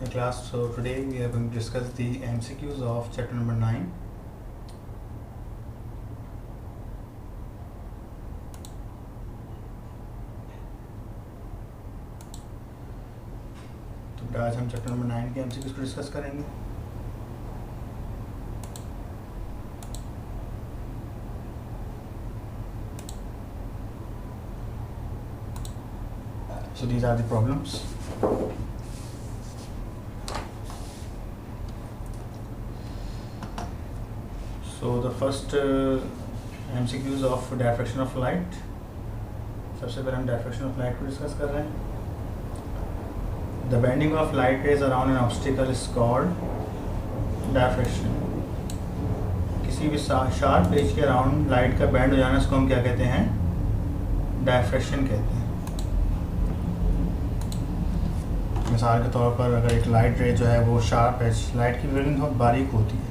class. So today we are going to discuss the MCQs of chapter number 9. तो आज हम chapter number 9 के MCQs को discuss करेंगे. So these are the problems. So the first MCQs of diffraction of light. सबसे पहले हम diffraction of light को डिस्कस कर रहे हैं. The bending of light rays around an obstacle is called diffraction. किसी भी शार्प एज के अराउंड लाइट का बैंड हो जाना इसको हम क्या कहते हैं? diffraction कहते हैं. मिसाल के तौर पर अगर एक लाइट रे जो है वो शार्प एज, लाइट की वेवलेंथ बहुत बारीक होती है.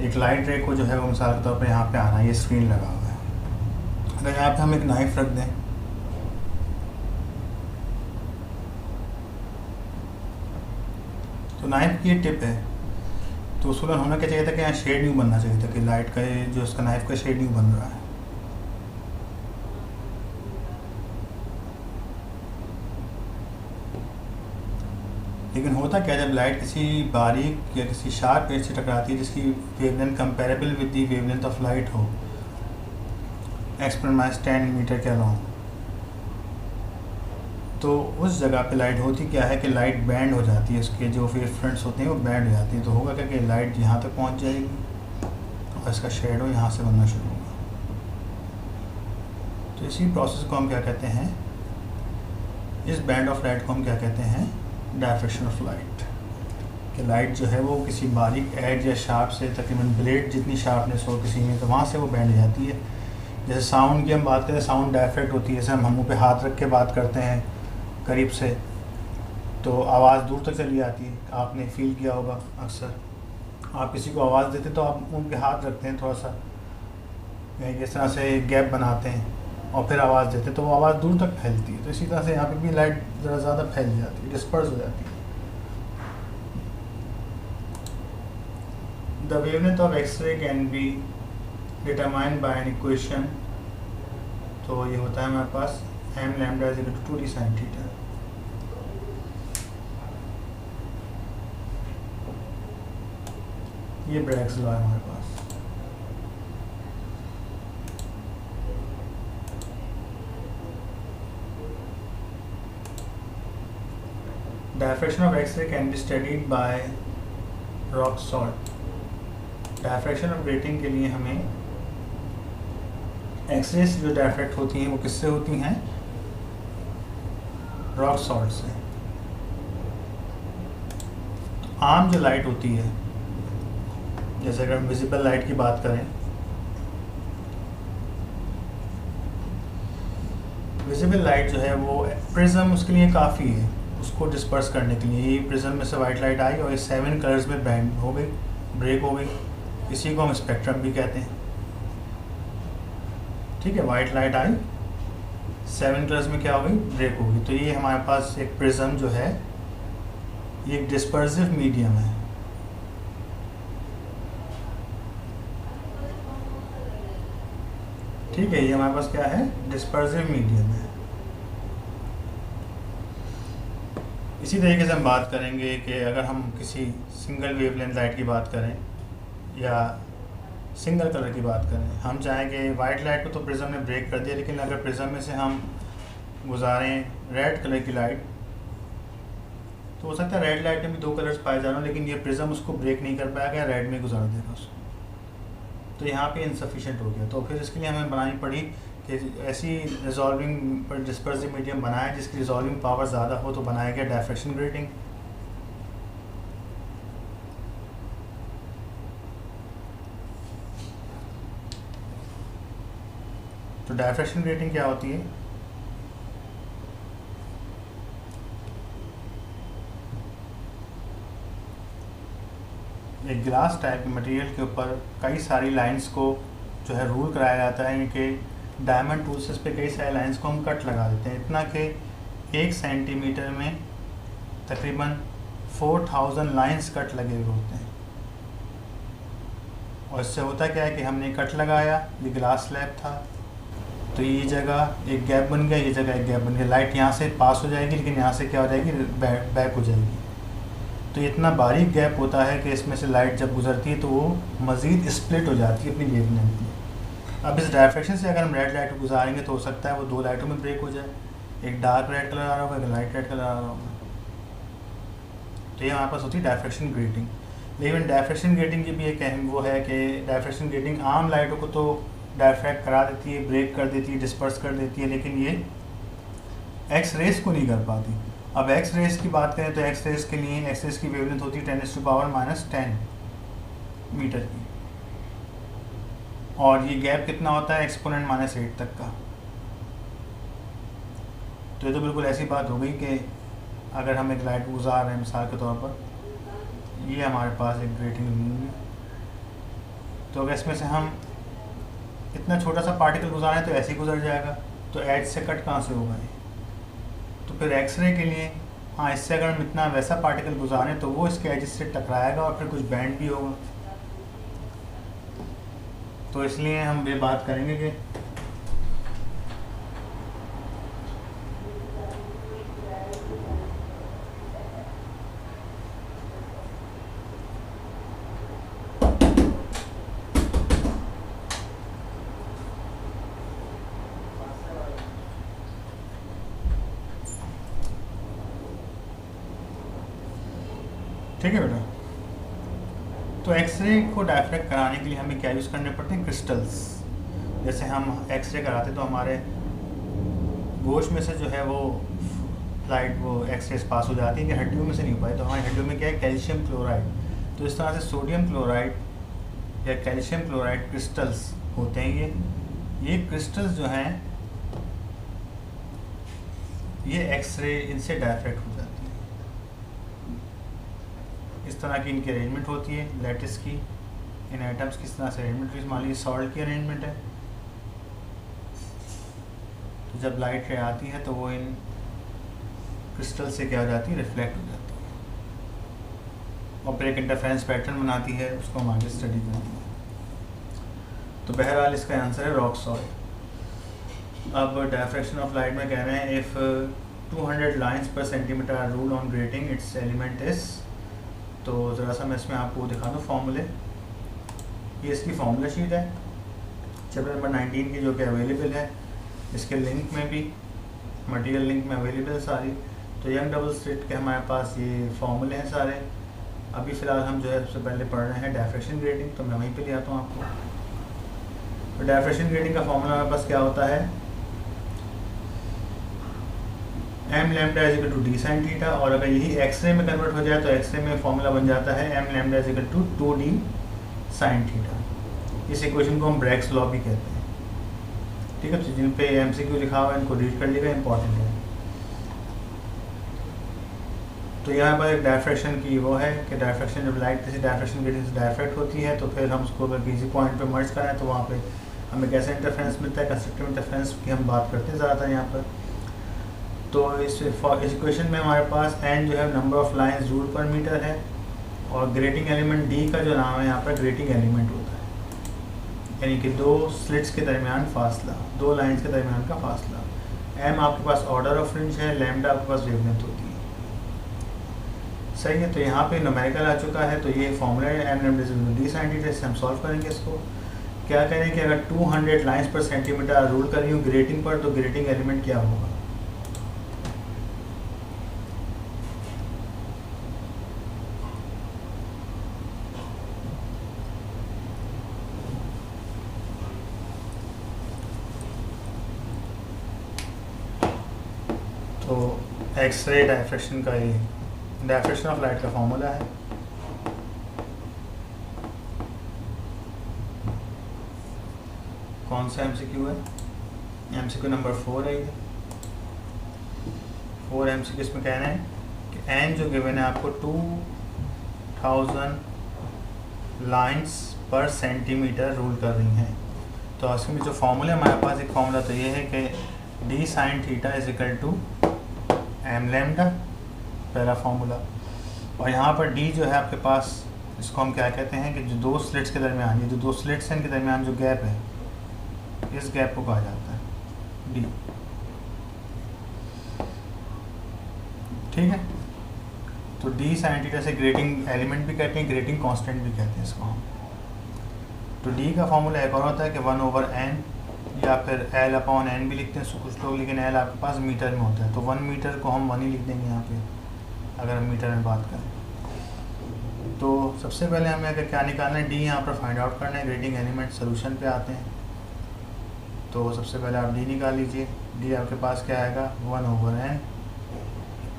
एक लाइट रे को जो है वो मिसाल के तौर पर यहाँ पे आना है, ये स्क्रीन लगा हुआ है. अगर यहाँ पे हम एक नाइफ रख दें तो नाइफ की ये टिप है, तो उसको होना क्या चाहिए था कि यहाँ शेड न्यू बनना चाहिए था कि लाइट का जो उसका नाइफ का शेड न्यू बन रहा है. लेकिन होता क्या जब लाइट किसी बारीक या किसी शार्प एज से टकराती है जिसकी wavelength comparable with the wavelength of light हो, (10 मीटर के अलाउंग, तो उस जगह पे लाइट होती क्या है कि लाइट बैंड हो जाती है, उसके जो वेव फ्रंट्स होते हैं वो बैंड हो जाती है. तो होगा क्या कि लाइट यहाँ तक पहुँच जाएगी और इसका शेडो यहाँ से बनना शुरू होगा. तो इसी प्रोसेस को हम क्या कहते हैं, इस बैंड ऑफ लाइट को हम क्या कहते हैं? Diffraction of light. कि लाइट जो है वो किसी बारीक एज या शार्प से तकरीबन ब्लेड जितनी शार्पनेस हो किसी में, तो वहाँ से वो बैंड हो जाती है. जैसे साउंड की हम बात करें, साउंड डायफ्रैक्ट होती है. जैसे हम मुँह पे हाथ रख के बात करते हैं करीब से तो आवाज़ दूर तक चली जाती है. आपने फील किया होगा अक्सर, आप किसी को आवाज़ देते तो आप मुँह पे हाथ रखते हैं, थोड़ा सा इस तरह से गैप बनाते हैं और फिर आवाज़ देते तो वो आवाज़ दूर तक फैलती है. तो इसी तरह से यहाँ पे भी लाइट ज़रा ज़्यादा फैल जाती है, डिस्पर्स हो जाती है. The wavelength of X ray can be determined by an equation. तो ये होता है हमारे पास m lambda is equal to 2d sin theta. ये ब्रैग्स लॉ है हमारे पास. Diffraction of X-ray can be studied by rock salt. Diffraction of grating के लिए हमें एक्सरेज जो डायफ्रैक्ट होती हैं वो किससे होती हैं? रॉक सॉल्ट से. आम जो लाइट होती है, जैसे अगर हम विजिबल लाइट की बात करें, विजिबल लाइट जो है वो प्रिज्म उसके लिए काफ़ी है उसको डिस्पर्स करने के लिए. ये प्रिज्म में से वाइट लाइट आई और ये 7 कलर्स में बैंड हो गई, ब्रेक हो गई. इसी को हम स्पेक्ट्रम भी कहते हैं. ठीक है, वाइट लाइट आई, 7 कलर्स में क्या हो गई? ब्रेक हो गई. तो ये हमारे पास एक प्रिज्म जो है ये एक डिस्पर्सिव मीडियम है. ठीक है, ये हमारे पास क्या है? डिस्पर्सिव मीडियम है. इसी तरीके से हम बात करेंगे कि अगर हम किसी सिंगल वेवलेंथ लाइट की बात करें या सिंगल कलर की बात करें, हम चाहेंगे वाइट लाइट को तो प्रिज्म ने ब्रेक कर दिया, लेकिन अगर प्रिज्म में से हम गुजारें रेड कलर की लाइट तो हो सकता है रेड लाइट में भी 2 कलर्स पाए जा रहे हो, लेकिन ये प्रिज्म उसको ब्रेक नहीं कर पाएगा, रेड में गुजार देगा उसको. तो यहाँ पे इनसफिशिएंट हो गया. तो फिर इसके लिए हमें बनानी पड़ी कि ऐसी रिजॉल्विंग पर डिस्पर्सिव मीडियम बनाया जिसकी रिजॉल्विंग पावर ज़्यादा हो, तो बनाया गया डायफ्रैक्शन ग्रेटिंग. तो डायफ्रैक्शन ग्रेटिंग क्या होती है? एक ग्लास टाइप के मटेरियल के ऊपर कई सारी लाइंस को जो है रूल कराया जाता है कि डायमंड टूल्स पे कई सारे लाइंस को हम कट लगा देते हैं, इतना कि 1 सेंटीमीटर में तकरीबन 4000 लाइंस कट लगे हुए होते हैं। और इससे होता क्या है कि हमने कट लगाया, ये ग्लास स्लैब था, तो ये जगह एक गैप बन गया, ये जगह एक गैप बन गया। लाइट यहाँ से पास हो जाएगी, लेकिन यहाँ से क्या हो जाएगी, बैक हो जाएगी। तो इतना बारीक गैप होता है कि इसमें से लाइट जब गुजरती है तो वो मज़ीद स्प्लिट हो जाती है अपनी वेवलेंथ में। अब इस डायरेक्शन से अगर हम रेड लाइट को गुजारेंगे तो हो सकता है वो दो लाइटों में ब्रेक हो जाए, एक डार्क रेड कलर आ रहा होगा, एक लाइट रेड कलर आ रहा होगा। तो ये हमारे पास होती है डायफ्रैक्शन ग्रेटिंग। लेकिन डायफ्रैक्शन ग्रेटिंग की भी एक अहम वो है कि डायफ्रैक्शन ग्रेटिंग आम लाइटों को तो डायफ्रैक्ट करा देती है, ब्रेक कर देती है, डिस्पर्स कर देती है, लेकिन ये एक्स रेस को नहीं कर पाती। अब एक्स रेस की बात करें तो एक्स रेस के लिए एक्स रेस की वेवलेंथ होती है 10⁻⁻10 मीटर की, और ये गैप कितना होता है, एक्सपोनेंट -8 तक का। तो ये तो बिल्कुल ऐसी बात हो गई कि अगर हम एक लाइट गुजार रहे हैं मिसाल के तौर पर, ये हमारे पास एक ग्रेटिंग लगी है, तो अगर इसमें से हम इतना छोटा सा पार्टिकल गुजारें तो ऐसे ही गुजर जाएगा, तो एज से कट कहाँ से होगा ये। तो फिर एक्सरे के लिए हाँ, इससे अगर हम इतना वैसा पार्टिकल गुजारें तो वो इसके एज से टकराएगा और फिर कुछ बैंड भी होगा। तो इसलिए हम ये बात करेंगे कि ठीक है बेटा। तो एक्सरे को डायफ्रैक्ट कराने के लिए हमें क्या यूज़ करने पड़ते हैं, क्रिस्टल्स। जैसे हम एक्सरे कराते तो हमारे गोश्त में से जो है वो लाइट वो एक्सरेस पास हो जाती है कि हड्डियों में से नहीं हो पाए, तो हमारी हड्डियों में क्या है, कैल्शियम क्लोराइड। तो इस तरह से सोडियम क्लोराइड या कैल्शियम क्लोराइड क्रिस्टल्स होते हैं। ये क्रिस्टल्स जो हैं ये एक्सरे इनसे डायफ्रैक्ट हो जाती है। इस तरह की इनकी अरेंजमेंट होती है लैटिस की, इन एटम्स की इस तरह से अरेंजमेंट। मान लीजिए सॉल्ट की अरेंजमेंट है, तो जब लाइट रे आती है तो वो इन क्रिस्टल से क्या हो जाती है, रिफ्लेक्ट हो जाती है और फिर एक इंटरफेरेंस पैटर्न बनाती है, उसको हम आगे स्टडी करेंगे। तो बहरहाल इसका आंसर है रॉक सॉल्ट। अब डायफ्रैक्शन ऑफ लाइट में कह रहे हैं if 200 lines per centimetre are rule on grating its element is. तो ज़रा सा मैं इसमें आपको दिखा दूँ फॉर्मूले। ये इसकी फार्मूला शीट है चैप्टर नंबर 19 की, जो कि अवेलेबल है इसके लिंक में भी, मटेरियल लिंक में अवेलेबल है सारी। तो यंग डबल स्लिट के हमारे पास ये फार्मूले हैं सारे। अभी फ़िलहाल हम जो है सबसे पहले पढ़ रहे हैं डायफ्रैक्शन ग्रेटिंग, तो मैं वहीं पे ले आता हूँ आपको। तो डायफ्रैक्शन ग्रेटिंग का फार्मूला हमारे पास क्या होता है, m lambda is equal to d sine theta, और अगर यही एक्सरे में कन्वर्ट हो जाए तो एक्सरे में फॉर्मूला बन जाता है m lambda is equal to 2d sine theta. इस इक्वेशन को हम ब्रैग्स लॉ भी कहते हैं। ठीक है, तो जिन पे MCQ लिखा हुआ है इनको रीड कर लीजिएगा, इंपॉर्टेंट है। तो यहाँ पर एक डायफ्रैक्शन की वो है कि डायफ्रैक्शन जब लाइट किसी डायफ्रैक्शन ग्रेटिंग से डायफ्रैक्ट होती है तो फिर हम उसको अगर किसी पॉइंट पे मर्ज कराएं तो वहाँ पे हमें कैसा इंटरफेरेंस मिलता है, कंस्ट्रक्टिव इंटरफेरेंस की हम बात करते हैं ज़्यादातर यहाँ पर। तो इस इक्वेशन में हमारे पास n जो है नंबर ऑफ लाइंस रूल पर मीटर है, और ग्रेटिंग एलिमेंट D का जो नाम है यहाँ पर ग्रेटिंग एलिमेंट होता है, यानी कि दो स्लिट्स के दरमियान फासला, दो लाइंस के दरमियान का फासला। m आपके पास ऑर्डर ऑफ फ्रिंज है, लैम्डा आपके पास वेवलेंथ होती है। सही है, तो यहाँ पे न्यूमेरिकल आ चुका है। तो ये फॉर्मूला है m lambda D sine theta, से हम सॉल्व करेंगे इसको। क्या करें कि अगर 200 लाइंस पर सेंटीमीटर रूल कर रही हूँ ग्रेटिंग पर, तो ग्रेटिंग एलिमेंट क्या होगा, तो एक्सरे डायफ्रैक्शन का ये डायफ्रैक्शन ऑफ लाइट का फॉर्मूला है। कौन सा MCQ है, MCQ नंबर 4 है। ये 4 MCQ इसमें कहना है कि n जो गिवन है आपको 2000 लाइंस पर सेंटीमीटर रूल कर रही हैं। तो इसमें जो फॉर्मूला हमारे पास एक फॉर्मूला तो ये है कि d sine theta is equal to m lambda, पहला फार्मूला। और यहाँ पर डी जो है आपके पास, इसको हम क्या कहते हैं कि जो दो स्लिट्स के दरमियान, ये जो दो स्लिट्स हैं इनके दरमियान जो गैप है, इस गैप को कहा जाता है डी। ठीक है, तो डी साइन थीटा से ग्रेटिंग एलिमेंट भी कहते हैं, ग्रेटिंग कांस्टेंट भी कहते हैं इसको हम। तो डी का फॉर्मूला एक और होता है कि 1/n, या फिर L अपॉन n भी लिखते हैं कुछ लोग, लेकिन L आपके पास मीटर में होता है, तो 1 मीटर को हम 1 ही लिख देंगे यहाँ पे अगर हम मीटर में बात करें। तो सबसे पहले हमें अगर क्या निकालना है, डी यहाँ पर फाइंड आउट करना है, ग्रेटिंग एलिमेंट सोल्यूशन पे आते हैं। तो सबसे पहले आप डी निकाल लीजिए, डी आपके पास क्या आएगा 1/n।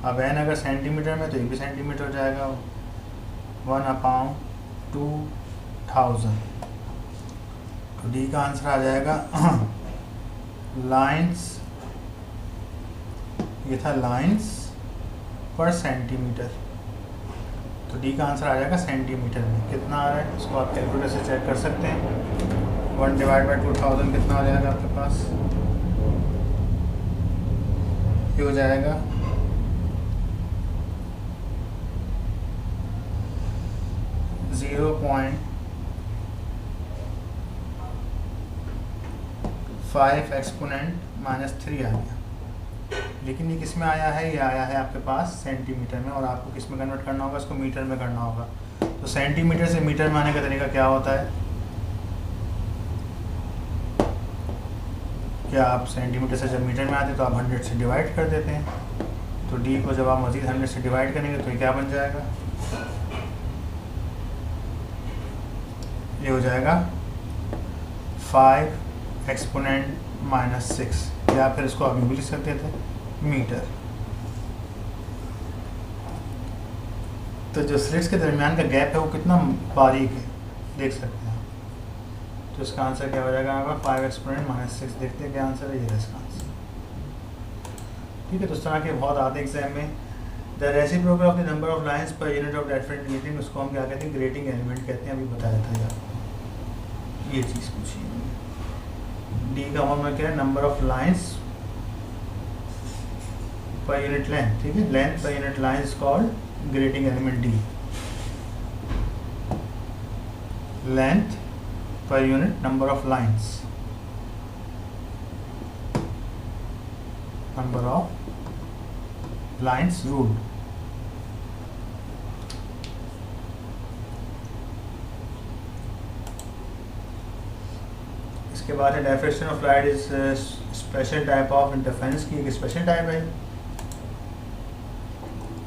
अब n अगर सेंटीमीटर में तो ये भी सेंटीमीटर हो जाएगा, 1/2000। तो डी का आंसर आ जाएगा लाइंस, ये था लाइंस पर सेंटीमीटर, तो डी का आंसर आ जाएगा सेंटीमीटर में। कितना आ रहा है इसको आप कैलकुलेटर से चेक कर सकते हैं। 1/2000 कितना हो जाएगा आपके पास, ये हो जाएगा 0.5 एक्सपोनेंट -3 आ गया। लेकिन ये किस में आया है, ये आया है आपके पास सेंटीमीटर में, और आपको किस में कन्वर्ट करना होगा, इसको मीटर में करना होगा। तो सेंटीमीटर से मीटर में आने का तरीका क्या होता है, क्या आप सेंटीमीटर से जब मीटर में आते तो आप 100 से डिवाइड कर देते हैं। तो डी को जब आप मज़ीद 100 से डिवाइड करेंगे तो ये क्या बन जाएगा, ये हो जाएगा 5 एक्सपोनेंट -6, या फिर इसको आप यूँ भी लिख सकते थे मीटर। तो जो स्लिट्स के दरमियान का गैप है वो कितना बारीक है देख सकते हैं। तो इसका आंसर क्या हो जाएगा हमारा 5 एक्सपोनेंट -6। देखते हैं क्या आंसर है, ये है इसका आंसर। ठीक है, तो इस तरह के बहुत आते एग्जाम में। The reciprocal of the number of lines per unit of different grating, उसको हम क्या कहते हैं, ग्रेटिंग एलिमेंट कहते हैं। अभी बताया था यार, ये चीज़ पूछी है। डी का फॉर्मूला क्या है, number of lines per unit length. ठीक है, length per unit line is called grating element D. Length per unit number of lines, number of lines ruled। इसके बाद है diffraction of light is special type of interference की एक special type है,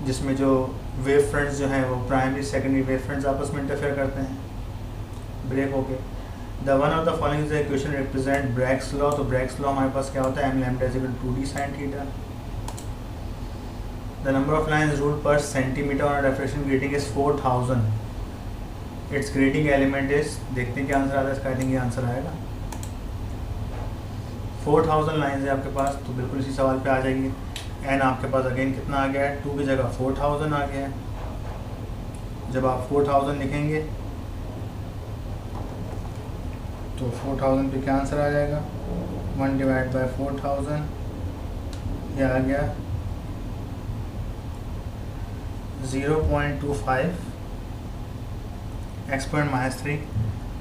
जिसमें जो वेव फ्रंट्स जो हैं वो प्राइमरी सेकेंडरी वेव फ्रंट्स आपस में इंटरफेयर करते हैं ब्रेक होके। The one of the following is the equation represent Bragg's law. तो ब्रैग्स लॉ हमारे पास क्या होता है, m lambda is equal to 2d sin theta. The number of lines ruled per centimetre on diffraction grating is 4000। It's grating element is, देखते हैं क्या answer आता है इसका। आई थिंक ये आंसर आएगा 4000 लाइंस है आपके पास, तो बिल्कुल इसी सवाल पे आ जाएगी। n आपके पास अगेन कितना आ गया है, 2 की जगह 4000 आ गया है। जब आप 4000 लिखेंगे तो 4000 पे क्या आंसर आ जाएगा, 1/4000, यह आ गया 0.25 एक्सपोनेंट -3।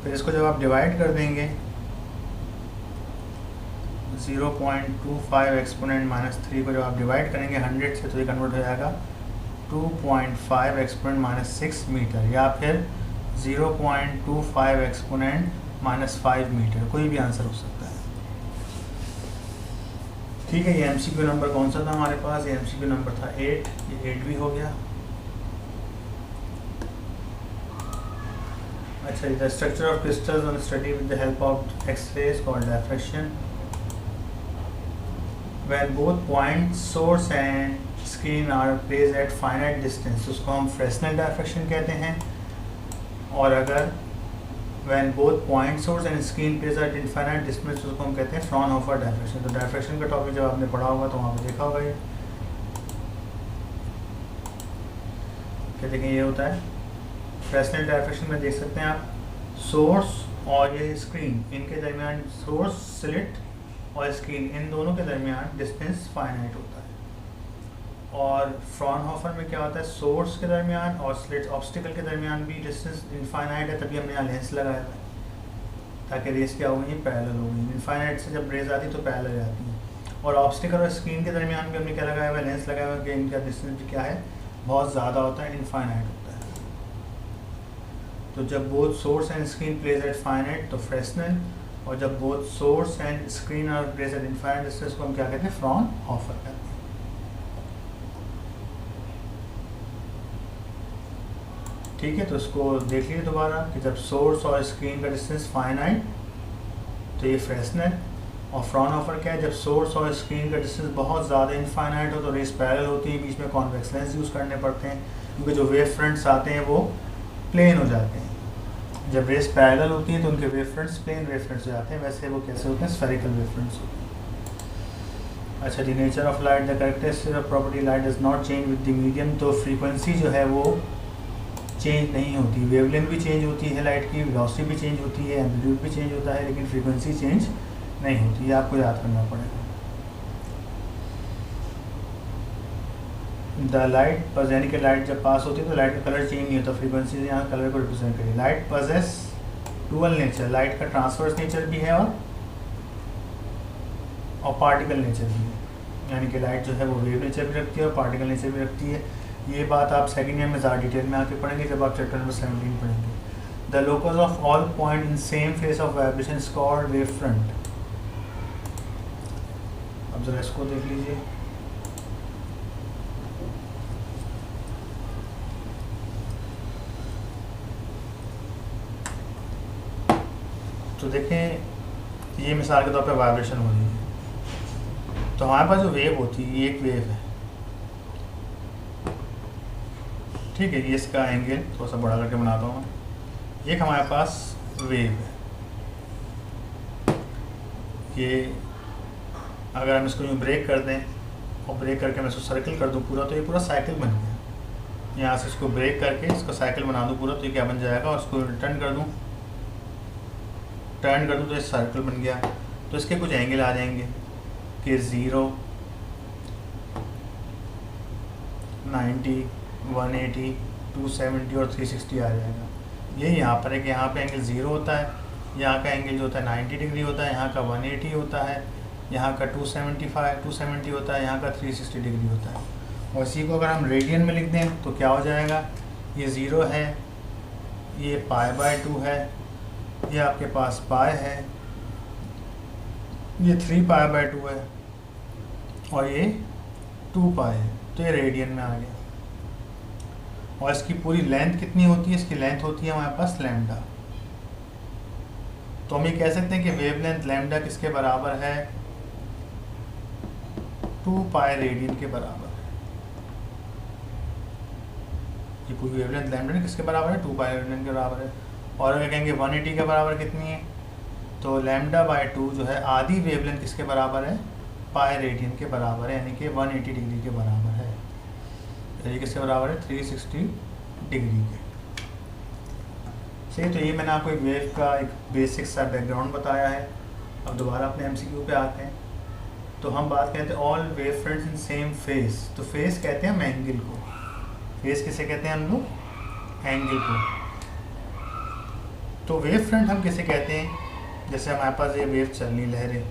फिर इसको जब आप डिवाइड कर देंगे 0.25 एक्सपोनेंट -3 को जब आप डिवाइड करेंगे 100 से, तो ये कन्वर्ट हो जाएगा 2.5 एक्सपोनेंट -6 मीटर, या फिर 0.25 एक्सपोनेंट -5 मीटर। कोई भी आंसर हो सकता है। ठीक है, ये MCQ नंबर कौन सा था हमारे पास, ये MCQ नंबर था 8, ये 8 भी हो गया। अच्छा, the structure of crystals on study with the help of X-rays called diffraction. When both point source and screen are placed at finite distance, उसको हम फ्रेस्नेल डिफ्रैक्शन कहते हैं। और अगर when both point source and screen placed at infinite distance, उसको हम कहते हैं फ्रॉनहोफर डिफ्रैक्शन। तो डिफ्रैक्शन का टॉपिक जब आपने पढ़ा होगा तो वहाँ पे देखा होगा ये। क्या देखें, ये होता है फ्रेस्नेल डिफ्रैक्शन में, देख सकते हैं आप सोर्स और ये स्क्रीन, इनके दरमियान सोर्स स्लिट और स्क्रीन, इन दोनों के दरमियान डिस्टेंस फाइनाइट होता है। और फ्रॉनहोफर में क्या होता है, सोर्स के दरमियान और स्लिट ऑब्स्टिकल के दरमियान भी डिस्टेंस इनफाइनाइट है, तभी हमने यहाँ लेंस लगाया है ताकि रेस क्या हो गई, पैरेलल हो गई। इनफाइनाइट से जब रेस आती है तो पैरेलल आती है। और ऑब्स्टिकल और स्क्रीन के दरमियान भी हमने क्या लगाया हुआ है, लेंस लगाया हुआ है कि इनका डिस्टेंस भी क्या है, बहुत ज़्यादा होता है, इनफाइनाइट होता है। तो जब both source and screen place at finite तो फ्रेस्नेल, और जब बोथ सोर्स एंड स्क्रीन और प्लेस एट इनफाइनाइट डिस्टेंस को हम क्या कहते हैं, फ्रॉनहोफर कहते हैं। ठीक है, तो इसको देख लीजिए दोबारा कि जब सोर्स और स्क्रीन का डिस्टेंस फाइनाइट तो ये फ्रेस्नेल, और फ्रॉनहोफर क्या है, जब सोर्स और स्क्रीन का डिस्टेंस बहुत ज़्यादा इनफाइनाइट हो तो रेस पैरेलल होती है, बीच में कॉन्वेक्स लेंस यूज़ करने पड़ते हैं क्योंकि जो वेव फ्रंट्स आते हैं वो प्लेन हो जाते हैं। जब रेस पैरेलल होती है तो उनके wave fronts plane wave fronts हो जाते हैं, वैसे वो कैसे होते हैं, स्फेरिकल वेव फ्रंट्स होते हैं। अच्छा, the nature of light, the characteristic of property light does not change with the medium, तो फ्रीक्वेंसी जो है वो चेंज नहीं होती, वेवलेंथ भी चेंज होती है लाइट की, वेलोसिटी भी चेंज होती है, एम्पलीट्यूड भी चेंज होता है, लेकिन फ्रीक्वेंसी चेंज नहीं होती, ये आपको याद करना पड़ेगा। द लाइट पस, यानी कि लाइट जब पास होती है तो लाइट का कलर चेंज नहीं होता, फ्रीक्वेंसी से यहाँ कलर को रिप्रेजेंट करिए। Light possess dual nature, light का ट्रांसवर्स नेचर भी है और पार्टिकल नेचर भी है, यानी कि लाइट जो है वो वेव नेचर भी रखती है और पार्टिकल नेचर भी रखती है। ये बात आप सेकेंड ईयर में ज़्यादा डिटेल में आके पढ़ेंगे जब आप चैप्टर नंबर 17 पढ़ेंगे। The locus of all point in same face of vibration is called wave front. अब जरा इसको देख लीजिए, तो देखें ये मिसाल के तौर पे वाइब्रेशन हो रही है, तो हमारे पास जो वेव होती है ये एक वेव है, ठीक है, ये इसका एंगल थोड़ा सा बड़ा करके बनाता हूँ मैं। एक हमारे पास वेव है, ये अगर हम इसको यूँ ब्रेक कर दें और ब्रेक करके मैं इसको सर्कल कर दूँ पूरा, तो ये पूरा साइकिल बन गया। यहाँ से इसको ब्रेक करके इसको साइकिल बना दूँ पूरा, तो ये क्या बन जाएगा, और इसको टर्न कर दूँ तो ये सर्कल बन गया। तो इसके कुछ एंगल आ जाएंगे कि 0, 90, 180, 270 और 360 आ जाएगा। ये यहाँ पर है कि यहाँ पे एंगल 0 होता है, यहाँ का एंगल जो होता है 90 डिग्री होता है, यहाँ का 180 होता है, यहाँ का 270 होता है, यहाँ का 360 डिग्री होता है। और इसी को अगर हम रेडियन में लिख दें तो क्या हो जाएगा, ये 0 है, ये π/2 है, ये आपके पास पाई है, ये 3π/2 है और ये 2π है, तो ये रेडियन में आ गया। और इसकी पूरी लेंथ कितनी होती है, इसकी लेंथ होती है हमारे पास लैम्डा। तो हम ये कह सकते हैं कि वेवलेंथ लैम्डा किसके बराबर है, 2π रेडियन के बराबर है। ये पूरी वेवलेंथ लैम्डा किसके बराबर है, 2π रेडियन के बराबर है। और अगर कहेंगे 180 के बराबर कितनी है, तो λ/2 जो है आधी वेवलेंथ किसके बराबर है, पाई रेडियन के बराबर है, यानी कि 180 डिग्री के बराबर है। ये किसके बराबर है, 360 डिग्री के। सही, तो ये मैंने आपको एक वेव का एक बेसिक सा बैकग्राउंड बताया है। अब दोबारा अपने MCQ पे आते हैं। तो हम बात कहते हैं all wave fronts in same face. तो फेस कहते हैं हम एंगल को, फेस किसे कहते हैं हम लोग, एंगल को। तो वेव फ्रंट हम किसे कहते हैं, जैसे हमारे पास ये वेव चल रही लहरें,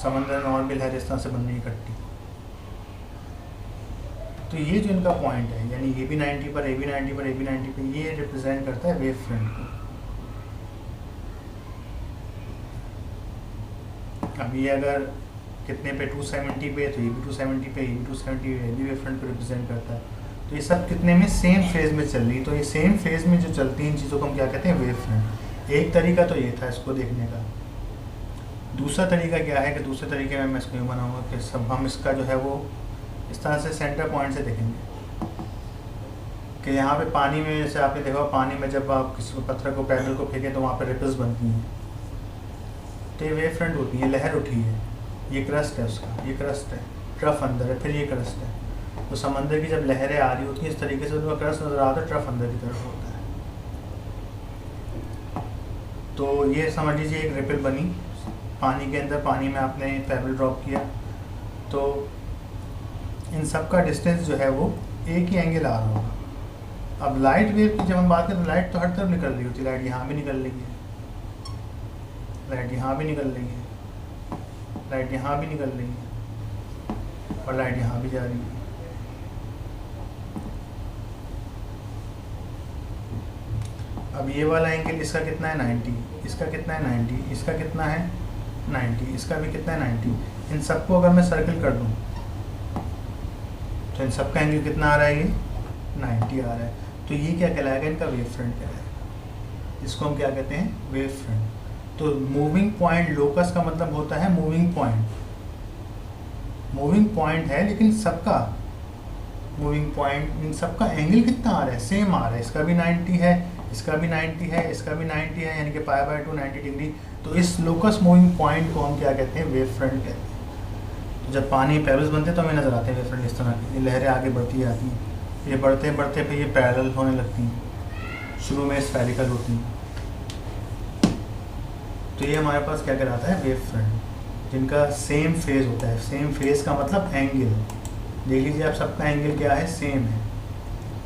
समंदर में और भी लहरें इस तरह से बन रही इकट्ठी, तो ये जो इनका पॉइंट है, यानी ये भी 90 पर, ये भी 90 पर, ये भी 90 पर, ये रिप्रेजेंट करता है वेव फ्रंट को। अब ये अगर कितने पे, 270 पे, तो ये भी 270 पे, ये भी 270 पे, ये भी वेव फ्रंट को रिप्रेजेंट करता है। तो ये सब कितने में, सेम फेज में चल रही। तो ये सेम फेज में जो चलती हैं चीज़ों को हम क्या कहते हैं, वेव फ्रंट। एक तरीका तो ये था इसको देखने का। दूसरा तरीका क्या है कि दूसरे तरीके में मैं इसको यूँ बनाऊँगा कि सब हम इसका जो है वो इस तरह से सेंटर पॉइंट से देखेंगे कि यहाँ पे पानी में, जैसे आपने देखा पानी में जब आप किसी को पत्थर को, पैडल को फेंकें तो वहाँ पे रिपल्स बनती हैं, तो ये वेव फ्रंट होती है, लहर उठी है, ये क्रस्ट है उसका, ये क्रस्ट है, ट्रफ अंदर है, फिर ये क्रस्ट है। तो समंदर की जब लहरें आ रही होती हैं इस तरीके से, तो क्रस्ट नज़र आता है, ट्रफ अंदर की तरफ होता है। तो ये समझ लीजिए एक रिपल बनी पानी के अंदर, पानी में आपने पेबल ड्रॉप किया, तो इन सब का डिस्टेंस जो है वो एक ही एंगल आ रहा होगा। अब लाइट वेव की जब हम बात करें तो लाइट तो हर तरफ निकल रही होती है, लाइट यहाँ भी निकल रही है, लाइट यहाँ भी निकल रही है, लाइट यहाँ भी निकल रही है, और लाइट यहाँ भी जा रही है। अब ये वाला एंगल इसका कितना है 90, इसका कितना है 90, इसका कितना है 90, इसका भी कितना है 90। इन सबको अगर मैं सर्कल कर दूँ तो इन सबका एंगल कितना आ रहा है, ये 90 आ रहा है। तो ये क्या कहलाएगा, इनका वेव फ्रंट कहलाएगा। इसको हम क्या कहते हैं, वेव फ्रंट। तो मूविंग पॉइंट, लोकस का मतलब होता है मूविंग पॉइंट। मूविंग पॉइंट है लेकिन सबका मूविंग पॉइंट, इन सबका एंगल कितना आ रहा है, सेम आ रहा है। इसका भी 90 है, इसका भी 90 है, इसका भी 90 है, यानी कि π/2 90 डिग्री। तो इस लोकस मूविंग पॉइंट को हम क्या कहते हैं, वेव फ्रंट कहते हैं। तो जब पानी पेबल्स बनते हैं तो हमें नज़र आते हैं वेव फ्रंट इस तरह की, ये लहरें आगे बढ़ती जाती हैं, ये बढ़ते बढ़ते फिर ये पैरेलल होने लगती हैं, शुरू में स्फेरिकल होती हैं। तो ये हमारे पास क्या कहलाता है, वेव फ्रंट, जिनका सेम फेज होता है। सेम फेज का मतलब एंगल, देख लीजिए आप सबका एंगल क्या है, सेम है।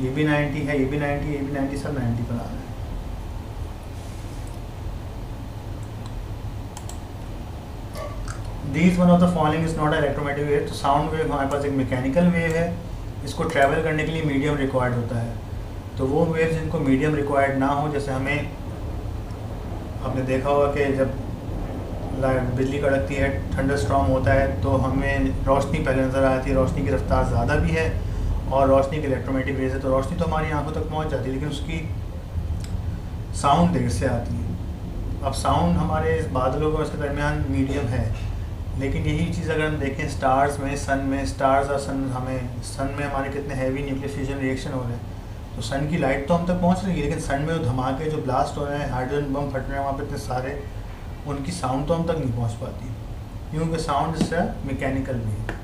ये भी 90 है, ये भी 90, ये भी 90, सब 90 पर आ रहा है। These one of the following is not electromagnetic wave। तो साउंड वेव हमारे पास एक मैकेनिकल वेव है, इसको ट्रैवल करने के लिए मीडियम रिक्वायर्ड होता है। तो वो वेव जिनको मीडियम रिक्वायर्ड ना हो, जैसे हमें आपने देखा होगा कि जब बिजली कड़कती है, थंडर स्टॉर्म होता है, तो हमें रोशनी पहले नज़र आती है, रोशनी की रफ्तार ज़्यादा भी है और रोशनी की इलेक्ट्रोमैग्नेटिक रेज है, तो रोशनी तो हमारी आंखों तक पहुंच जाती है लेकिन उसकी साउंड देर से आती है। अब साउंड हमारे इस बादलों का उसके दरमियान मीडियम है, लेकिन यही चीज़ अगर हम देखें स्टार्स में, सन में, स्टार्स और सन, हमें सन में हमारे कितने हैवी न्यूक्लियर फ्यूजन रिएक्शन हो रहे हैं, तो सन की लाइट तो हम तक पहुंच रही है, लेकिन सन में वो धमाके जो ब्लास्ट हो रहे हैं, हाइड्रोजन बम फट रहे हैं वहाँ पे इतने सारे, उनकी साउंड तो हम तक नहीं पहुँच पाती, क्योंकि साउंड इज मैकेनिकल वेव।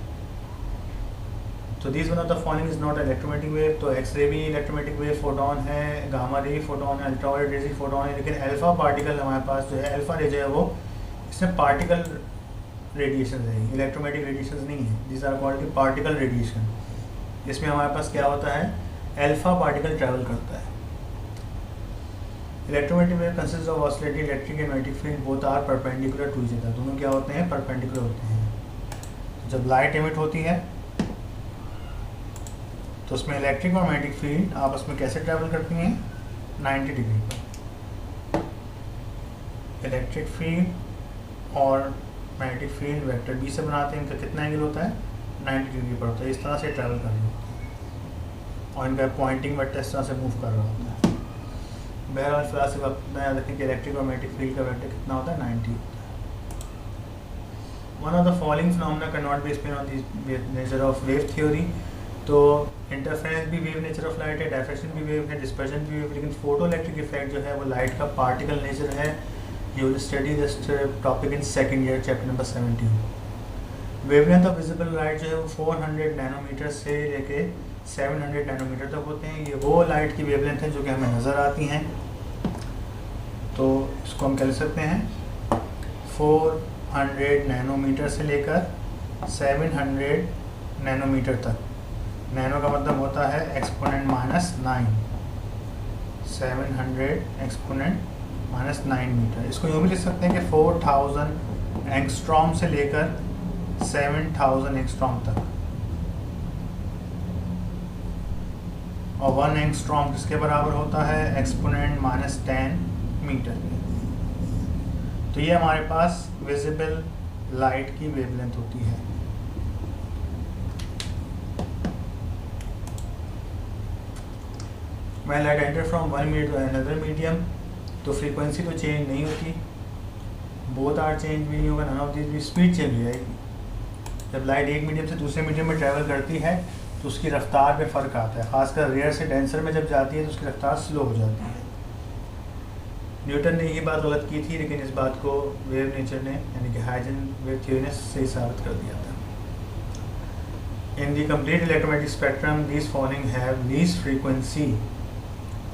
तो this one of the following is not electromagnetic wave. तो एक्सरे भी इलेक्ट्रोमैग्नेटिक वेव, फोटोन है, गामा रे फोटोन है, अल्ट्रावायलेट रेज फोटोन है, लेकिन अल्फा पार्टिकल हमारे पास जो है, अल्फा रे जो है वो इसमें पार्टिकल रेडिएशन है, इलेक्ट्रोमैग्नेटिक रेडिएशन नहीं है। This are called particle radiation. इसमें हमारे पास क्या होता है, अल्फा पार्टिकल ट्रैवल करता है। Electromagnetic wave consist of oscillating electric and magnetic field, both are perpendicular to each other. दोनों क्या होते हैं, परपेंडिकुलर होते हैं। जब लाइट एमिट होती है तो उसमें इलेक्ट्रिक और मैग्नेटिक फील्ड आपस में कैसे ट्रैवल करती हैं, 90 डिग्री पर। इलेक्ट्रिक फील्ड और मैग्नेटिक फील्ड वेक्टर बी से बनाते हैं, इनका कितना एंगल होता है, 90 डिग्री पर होता है। इस तरह से ट्रैवल कर रही होती है और इनका पॉइंटिंग वेक्टर इस तरह से मूव कर रहा होता है। बहरहाल फिलहाल से इतना याद रखें कि इलेक्ट्रिक और मैग्नेटिक फील्ड का वेक्टर कितना होता है, 90 होता है। One of the following phenomena can not be explained on the nature of wave theory. तो इंटरफेरेंस भी वेव नेचर ऑफ लाइट है, डायफ्रैक्शन भी वेव है, डिस्पर्जन भी वेव, लेकिन फोटो इलेक्ट्रिक इफेक्ट जो है वो लाइट का पार्टिकल नेचर है। You will study this topic in second year, chapter number 17। Wavelength of visible light जो है वो 400 नैनोमीटर से लेके 700 नैनोमीटर तक होते हैं। ये वो लाइट की वेवलेंथ है जो कि हमें नज़र आती हैं। तो इसको हम कह सकते हैं 400 नैनोमीटर से लेकर 700 नैनोमीटर तक। नैनो का मतलब होता है एक्सपोनेंट -9, 700 एक्सपोनेंट -9 मीटर। इसको यूँ भी लिख सकते हैं कि 4000 एंगस्ट्रॉम से लेकर 7000 एंगस्ट्रॉम तक। और 1 एंगस्ट्रॉम किसके बराबर होता है, एक्सपोनेंट -10 मीटर के। तो ये हमारे पास विजिबल लाइट की वेवलेंथ होती है। When light enter from one medium to another medium, तो फ्रीक्वेंसी तो चेंज नहीं होती, बोथ आर चेंज भी नहीं होगा, नन ऑफ दिस भी। स्पीड चेंज हो जाएगी। जब लाइट एक मीडियम से दूसरे मीडियम में ट्रैवल करती है तो उसकी रफ्तार में फ़र्क आता है, खासकर रेयर से डेंसर में जब जाती है तो उसकी रफ्तार स्लो हो जाती है। न्यूटन ने यही बात गलत की थी, लेकिन इस बात को वेव नेचर ने, यानी कि हाइजन वेव थ्योरी ने सही साबित कर दिया था। In the complete electromagnetic spectrum this following have least frequency.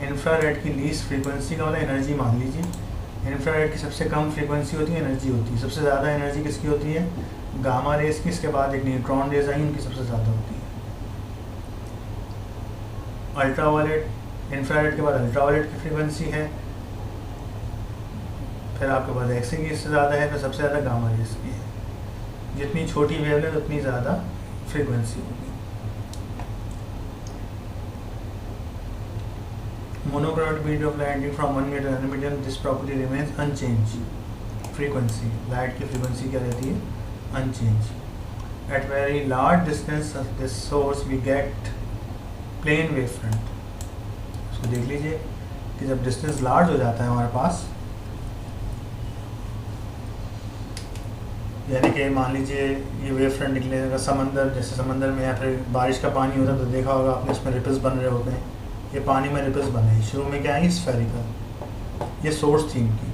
Infrared की लीस्ट फ्रीक्वेंसी का मतलब एनर्जी मान लीजिए। इंफ्रारेड की सबसे कम फ्रीक्वेंसी होती है, एनर्जी होती है। सबसे ज़्यादा एनर्जी किसकी होती है, गामा रेस की, इसके बाद एक न्यूट्रॉन रेज आई, उनकी सबसे ज़्यादा होती है। अल्ट्रावायलेट, इंफ्रारेड के बाद अल्ट्रावायलेट की फ्रीक्वेंसी है, फिर आपके पास एक्स की इससे ज़्यादा है, फिर सबसे ज़्यादा गामा रेस की है। जितनी छोटी वेवलेंथ उतनी ज़्यादा फ्रीक्वेंसी होगी। Monochromatic medium of light from one medium to another medium, this property remains unchange. Frequency, light की फ्रीक्वेंसी क्या रहती है? Unchange. At very large distance of this source we get plane wave front. उसको देख लीजिए कि जब डिस्टेंस लार्ज हो जाता है हमारे पास, यानी कि मान लीजिए ये वेव फ्रंट निकले अगर समंदर, जैसे समंदर में या फिर बारिश का पानी होता है तो देखा होगा आपने, इसमें रिपल्स बन रहे होते हैं। ये पानी में रिपल्स बने, शुरू में क्या आई? स्फेरिकल। ये सोर्स थी इनकी,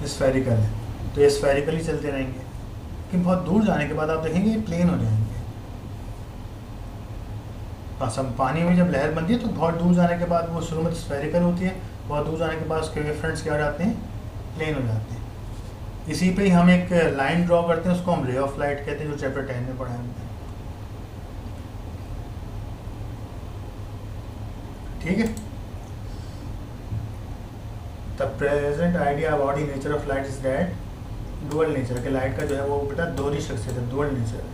स्फेरिकल है, तो ये स्फेरिकल ही चलते रहेंगे। लेकिन बहुत दूर जाने के बाद आप देखेंगे ये प्लेन हो जाएंगे। पानी में जब लहर बनती है तो बहुत दूर जाने के बाद वो शुरू में स्फेरिकल होती है, बहुत दूर जाने के बाद उसके वेव फ्रंट्स क्या हो जाते हैं? प्लेन हो जाते हैं। इसी पे ही हम एक लाइन ड्रॉ करते हैं, उसको हम रे ऑफ लाइट कहते हैं, जो चैप्टर 10 में पढ़ा है हमने। ठीक है। The present idea about the nature of light is that dual nature, के लाइट का जो है वो बेटा दोहरी शख्सियत है, डुअल नेचर है।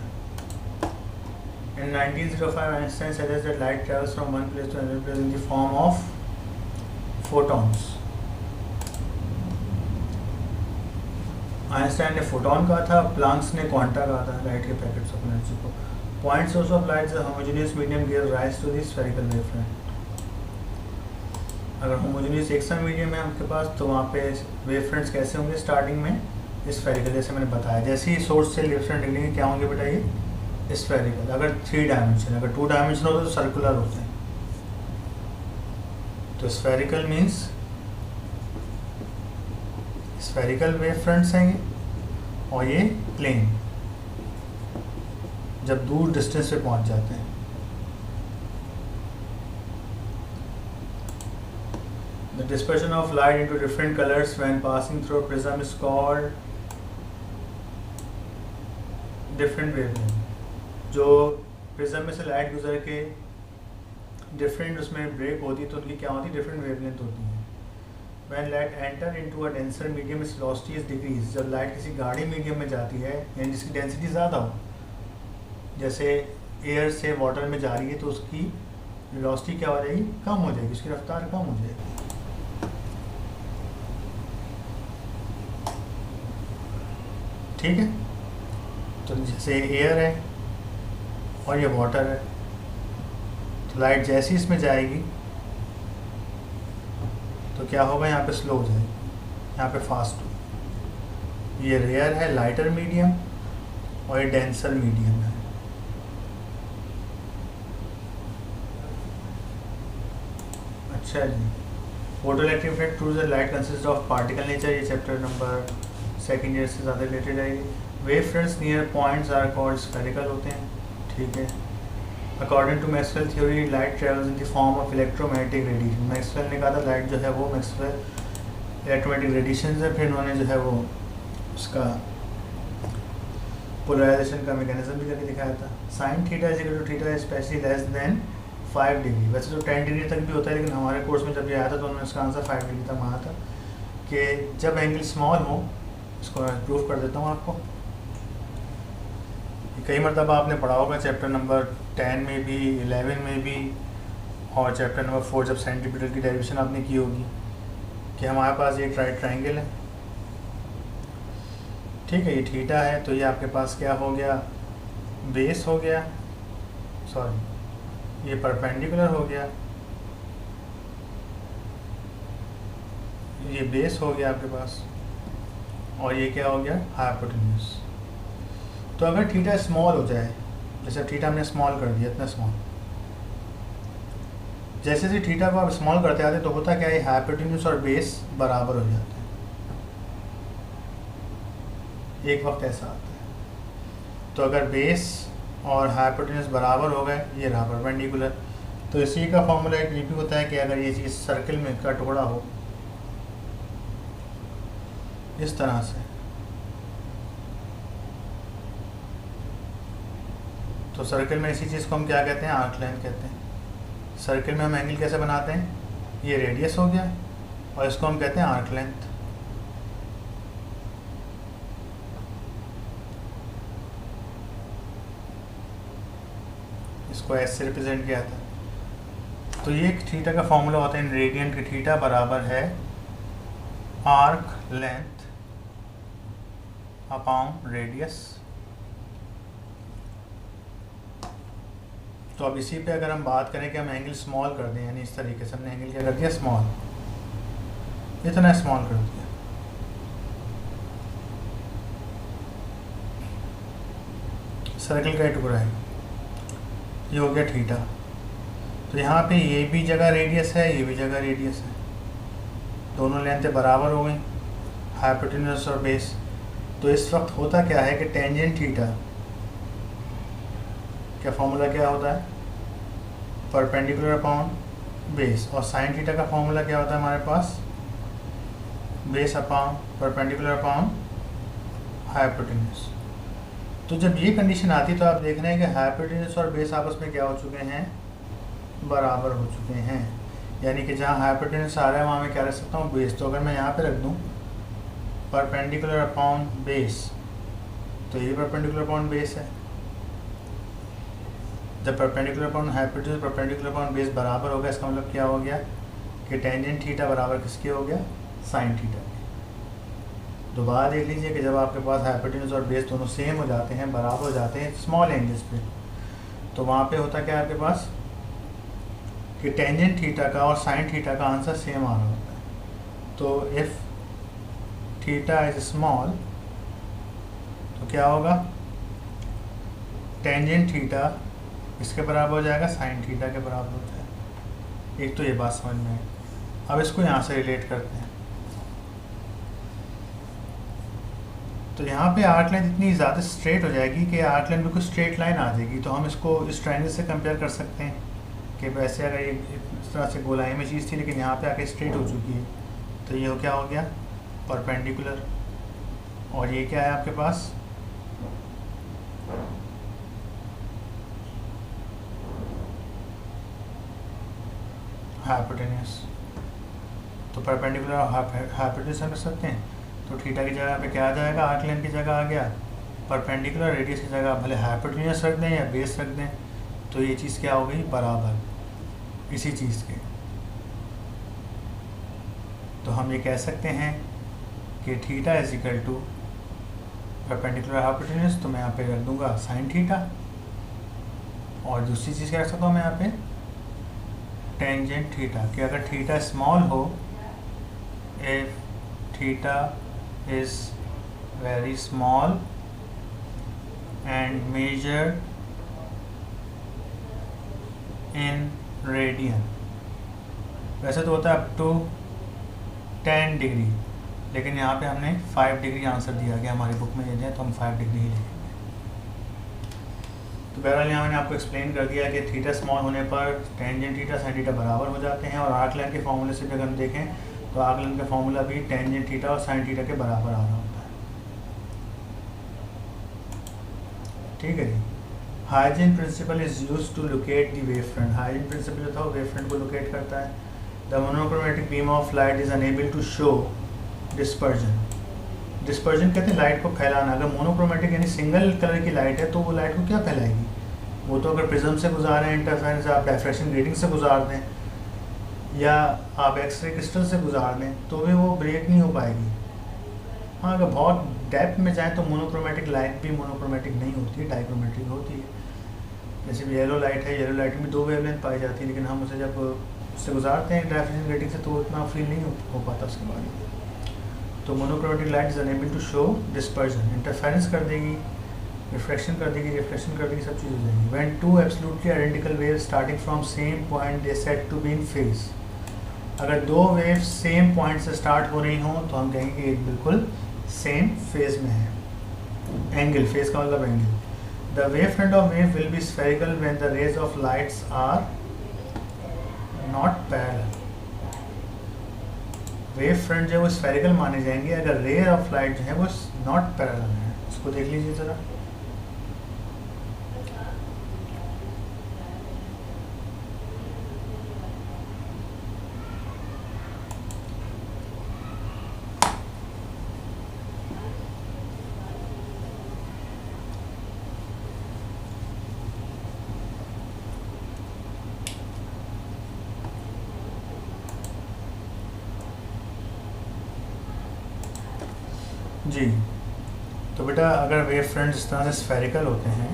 In 1905, Einstein suggested that light travels from one place to another place in the form of photons. Einstein ने फोटॉन कहा था, प्लांक्स ने क्वांटा कहा था, लाइट के पैकेट्स ऑफ एनर्जी को। Point source of light is homogeneous medium give rise to the spherical wave front. अगर homogeneous एक सा मीडियम है आपके पास तो वहाँ पे वेव फ्रंट्स कैसे होंगे? स्टार्टिंग में स्फेरिकल, जैसे मैंने बताया। जैसे ही सोर्स से वेव फ्रंट निकलेंगे क्या होंगे बेटा? ये स्फेरिकल। अगर 3 डायमेंशन, अगर 2 डायमेंशन होते तो सर्कुलर होते हैं। तो spherical means spherical wave fronts हैं ये, और ये प्लेन जब दूर डिस्टेंस पे पहुंच जाते हैं। The dispersion of light into different colors when passing through a prism is called different wavelength। जो प्रिज्म में से लाइट गुजर के डिफरेंट उसमें ब्रेक होती है तो उनकी क्या होती है? डिफरेंट वेवलेंथ होती है। When light enter into a denser medium, its velocity is decreased। जब लाइट किसी गाढ़े मीडियम में जाती है यानी जिसकी डेंसिटी ज़्यादा हो, जैसे एयर से वाटर में जा रही है तो उसकी वेलोसिटी क्या हो जाएगी? कम हो जाएगी, उसकी रफ्तार कम हो जाएगी। ठीक है। तो जैसे एयर है और ये वाटर है, तो लाइट जैसी इसमें जाएगी तो क्या होगा? यहाँ पे स्लो हो जाएगी, यहाँ पे फास्ट हो। ये रेयर है, लाइटर मीडियम, और ये डेंसर मीडियम है। अच्छा जी। Photoelectric effect through the light consist of particle nature, ये चैप्टर नंबर 2nd ईयर से ज़्यादा रिलेटेड है। Wave fronts near points are called spherical होते हैं। ठीक है। According to Maxwell theory, light travels in the form of electromagnetic radiation. Maxwell ने कहा था लाइट जो है वो मैक्सवेल इलेक्ट्रोमैग्नेटिक रेडिएशन है। फिर उन्होंने जो है वो उसका पोलराइजेशन का मैकेनिज्म भी करके दिखाया था। Sine theta is equal to theta specially less than 5 degree. वैसे तो 10 डिग्री तक भी होता है, लेकिन हमारे कोर्स में जब ये आया था तो उन्होंने इसका आंसर 5 डिग्री तक माना था कि जब एंगल स्मॉल हो, इसको मैं प्रूफ कर देता हूँ आपको। कई मरतबा आपने पढ़ा होगा चैप्टर नंबर 10 में भी, 11 में भी, और चैप्टर नंबर 4 जब सेंटीमीटर की डेरिवेशन आपने की होगी कि हमारे पास एक राइट ट्राइंगल है। ठीक है, ये थीटा है, तो ये आपके पास क्या हो गया? बेस हो गया, सॉरी ये परपेंडिकुलर हो गया, ये बेस हो गया आपके पास, और ये क्या हो गया? हाइपोटेन्यूज। तो अगर थीटा स्मॉल हो जाए, जैसे थीटा हमने स्मॉल कर दिया, इतना स्मॉल, जैसे जैसे थीटा को आप स्मॉल करते आते तो होता क्या है? हाइपोटेन्यूज और बेस बराबर हो जाते हैं। एक वक्त ऐसा आता है। तो अगर बेस और हाइपोटेन्यूज बराबर हो गए, ये रहा परपेंडिकुलर, तो इसी का फॉर्मूला एक ये भी होता है कि अगर ये चीज़ सर्किल में का टुकड़ा हो इस तरह से, तो सर्कल में इसी चीज़ को हम क्या कहते हैं, आर्क लेंथ कहते हैं। सर्कल में हम एंगल कैसे बनाते हैं, ये रेडियस हो गया और इसको हम कहते हैं आर्क लेंथ। इसको एस से रिप्रेजेंट किया था। तो ये थीटा का फॉर्मूला होता है इन रेडियन के, थीटा बराबर है आर्क लेंथ अपॉन रेडियस। तो अब इसी पे अगर हम बात करें कि हम एंगल स्मॉल कर दें, यानी इस तरीके से हमने एंगल क्या कर दिया, स्मॉल, इतना स्मॉल कर दिया। सर्कल का टुकड़ा है, ये हो गया थीटा। तो यहाँ पे ये भी जगह रेडियस है, ये भी जगह रेडियस है, दोनों लेंथें बराबर हो गई, हाइपोटेन्यूज और बेस। तो इस वक्त होता क्या है कि टेंजेंट थीटा क्या फॉर्मूला क्या होता है, परपेंडिकुलर अपॉन बेस, और साइन थीटा का फॉर्मूला क्या होता है हमारे पास, base upon perpendicular upon hypotenuse. तो जब ये कंडीशन आती है तो आप देख रहे हैं कि हाइपोटेन्यूज और बेस आपस में क्या हो चुके हैं, बराबर हो चुके हैं। यानी कि जहाँ हाइपोटेन्यूज आ रहा है वहाँ मैं क्या रख सकता हूँ, बेस। तो अगर मैं यहाँ पे रख दूँ परपेंडिकुलर अपॉन बेस, तो ये परपेंडिकुलर अपॉन बेस है। जब perpendicular upon hypotenuse perpendicular upon base बराबर हो गया, इसका मतलब क्या हो गया कि टेंजेंट थीटा बराबर किसके हो गया, साइन थीटा के। दोबारा देख लीजिए कि जब आपके पास हाइपोटेन्यूज और बेस दोनों सेम हो जाते हैं, बराबर हो जाते हैं स्मॉल एंगल्स पे, तो वहाँ पे होता क्या है आपके पास कि टेंजेंट थीटा का और साइन थीटा का आंसर सेम आ रहा होता है। तो इफ़ थीटा इज स्मॉल तो क्या होगा, टेंजेंट थीटा इसके बराबर हो जाएगा, साइन थीटा के बराबर हो जाएगा। एक तो ये बात समझ में है। अब इसको यहाँ से रिलेट करते हैं। तो यहाँ पे आर्क लाइन इतनी ज़्यादा स्ट्रेट हो जाएगी कि आर्क लाइन बिल्कुल स्ट्रेट लाइन आ जाएगी। तो हम इसको इस ट्रायंगल से कंपेयर कर सकते हैं कि वैसे अगर ये इस तरह से गोलाई में चीज़ थी लेकिन यहाँ पे आके स्ट्रेट हो चुकी है, तो ये क्या हो गया, परपेंडिकुलर। और ये क्या है आपके पास, हाइपोटेन्यूज। तो परपेंडिकुलर और हाइपोटेन्यूज हम रख सकते हैं। तो थीटा की जगह पे क्या आ जाएगा, आर्क लेंथ की जगह आ गया परपेंडिकुलर, रेडियस की जगह भले हाइपोटेन्यूज रख दें या बेस रख दें, तो ये चीज़ क्या हो गई, बराबर इसी चीज़ के। तो हम ये कह सकते हैं कि theta is equal to perpendicular hypotenuse, तो मैं यहाँ पे रख दूंगा साइन थीटा। और दूसरी चीज़ क्या रख सकता हूँ मैं यहाँ पे, टेंजेंट थीटा, कि अगर थीटा स्मॉल हो, if theta is very small and measured in radian। वैसे तो होता है अप टू 10 डिग्री, लेकिन यहाँ पे हमने 5 डिग्री आंसर दिया गया, हमारी बुक में ये दिया तो हम 5 डिग्री ही लिखेंगे। तो बहरहाल यहाँ मैंने आपको एक्सप्लेन कर दिया कि थीटा स्मॉल होने पर टेंजेंट थीटा साइन थीटा बराबर हो जाते हैं। और आर्क लाइन के फॉर्मूले से भी अगर हम देखें तो आर्क लाइन का फॉर्मूला भी टेंजेंट थीटा और साइन थीटा के बराबर आ रहा होता है। ठीक है जी। Huygens principle is used to locate the wave front. Huygens principle जो था वो वेव फ्रंट को लोकेट करता है। The monochromatic beam of light is unable to show dispersion. Dispersion कहते हैं लाइट को फैलाना। अगर मोनोक्रोमेटिक यानी सिंगल कलर की लाइट है तो वो लाइट को क्या फैलाएगी, वो तो अगर प्रिज्म से गुजार रहे हैं, इंटरफेरेंस आप डायफ्रैक्शन ग्रेटिंग से गुजार दें या आप एक्सरे क्रिस्टल से गुजार दें तो भी वो ब्रेक नहीं हो पाएगी। हाँ, अगर बहुत डेप्थ में जाए तो मोनोक्रोमेटिक लाइट भी मोनोक्रोमेटिक नहीं होती है, डाइक्रोमेटिक होती है। जैसे भी येलो लाइट है, येलो लाइट में 2 वेवलेंथ पाई जाती है, लेकिन हम उसे जब उससे गुजारते हैं डायफ्रैक्शन ग्रेटिंग से तो उतना फील नहीं हो पाता उसके बाद। तो monochromatic light is unable to show dispersion, interference कर देगी, रिफ्लेक्शन कर देगी, रिफ्लेक्शन कर देगी, सब चीज़ हो जाएगी। When two absolutely identical waves starting from same point they said to be in phase. अगर 2 वेव्स सेम पॉइंट से स्टार्ट हो रही हों तो हम कहेंगे कि एक बिल्कुल सेम फेज में है। एंगल, फेज का मतलब angle. The wave front of wave will be spherical when the rays of lights are not parallel. Wave front जो है वो स्फेरिकल माने जाएंगे अगर रे ऑफ लाइट जो है वो नॉट पैरेलल है। इसको देख लीजिए ज़रा। जी, तो बेटा अगर वेव फ्रंट इस तरह से स्फेरिकल होते हैं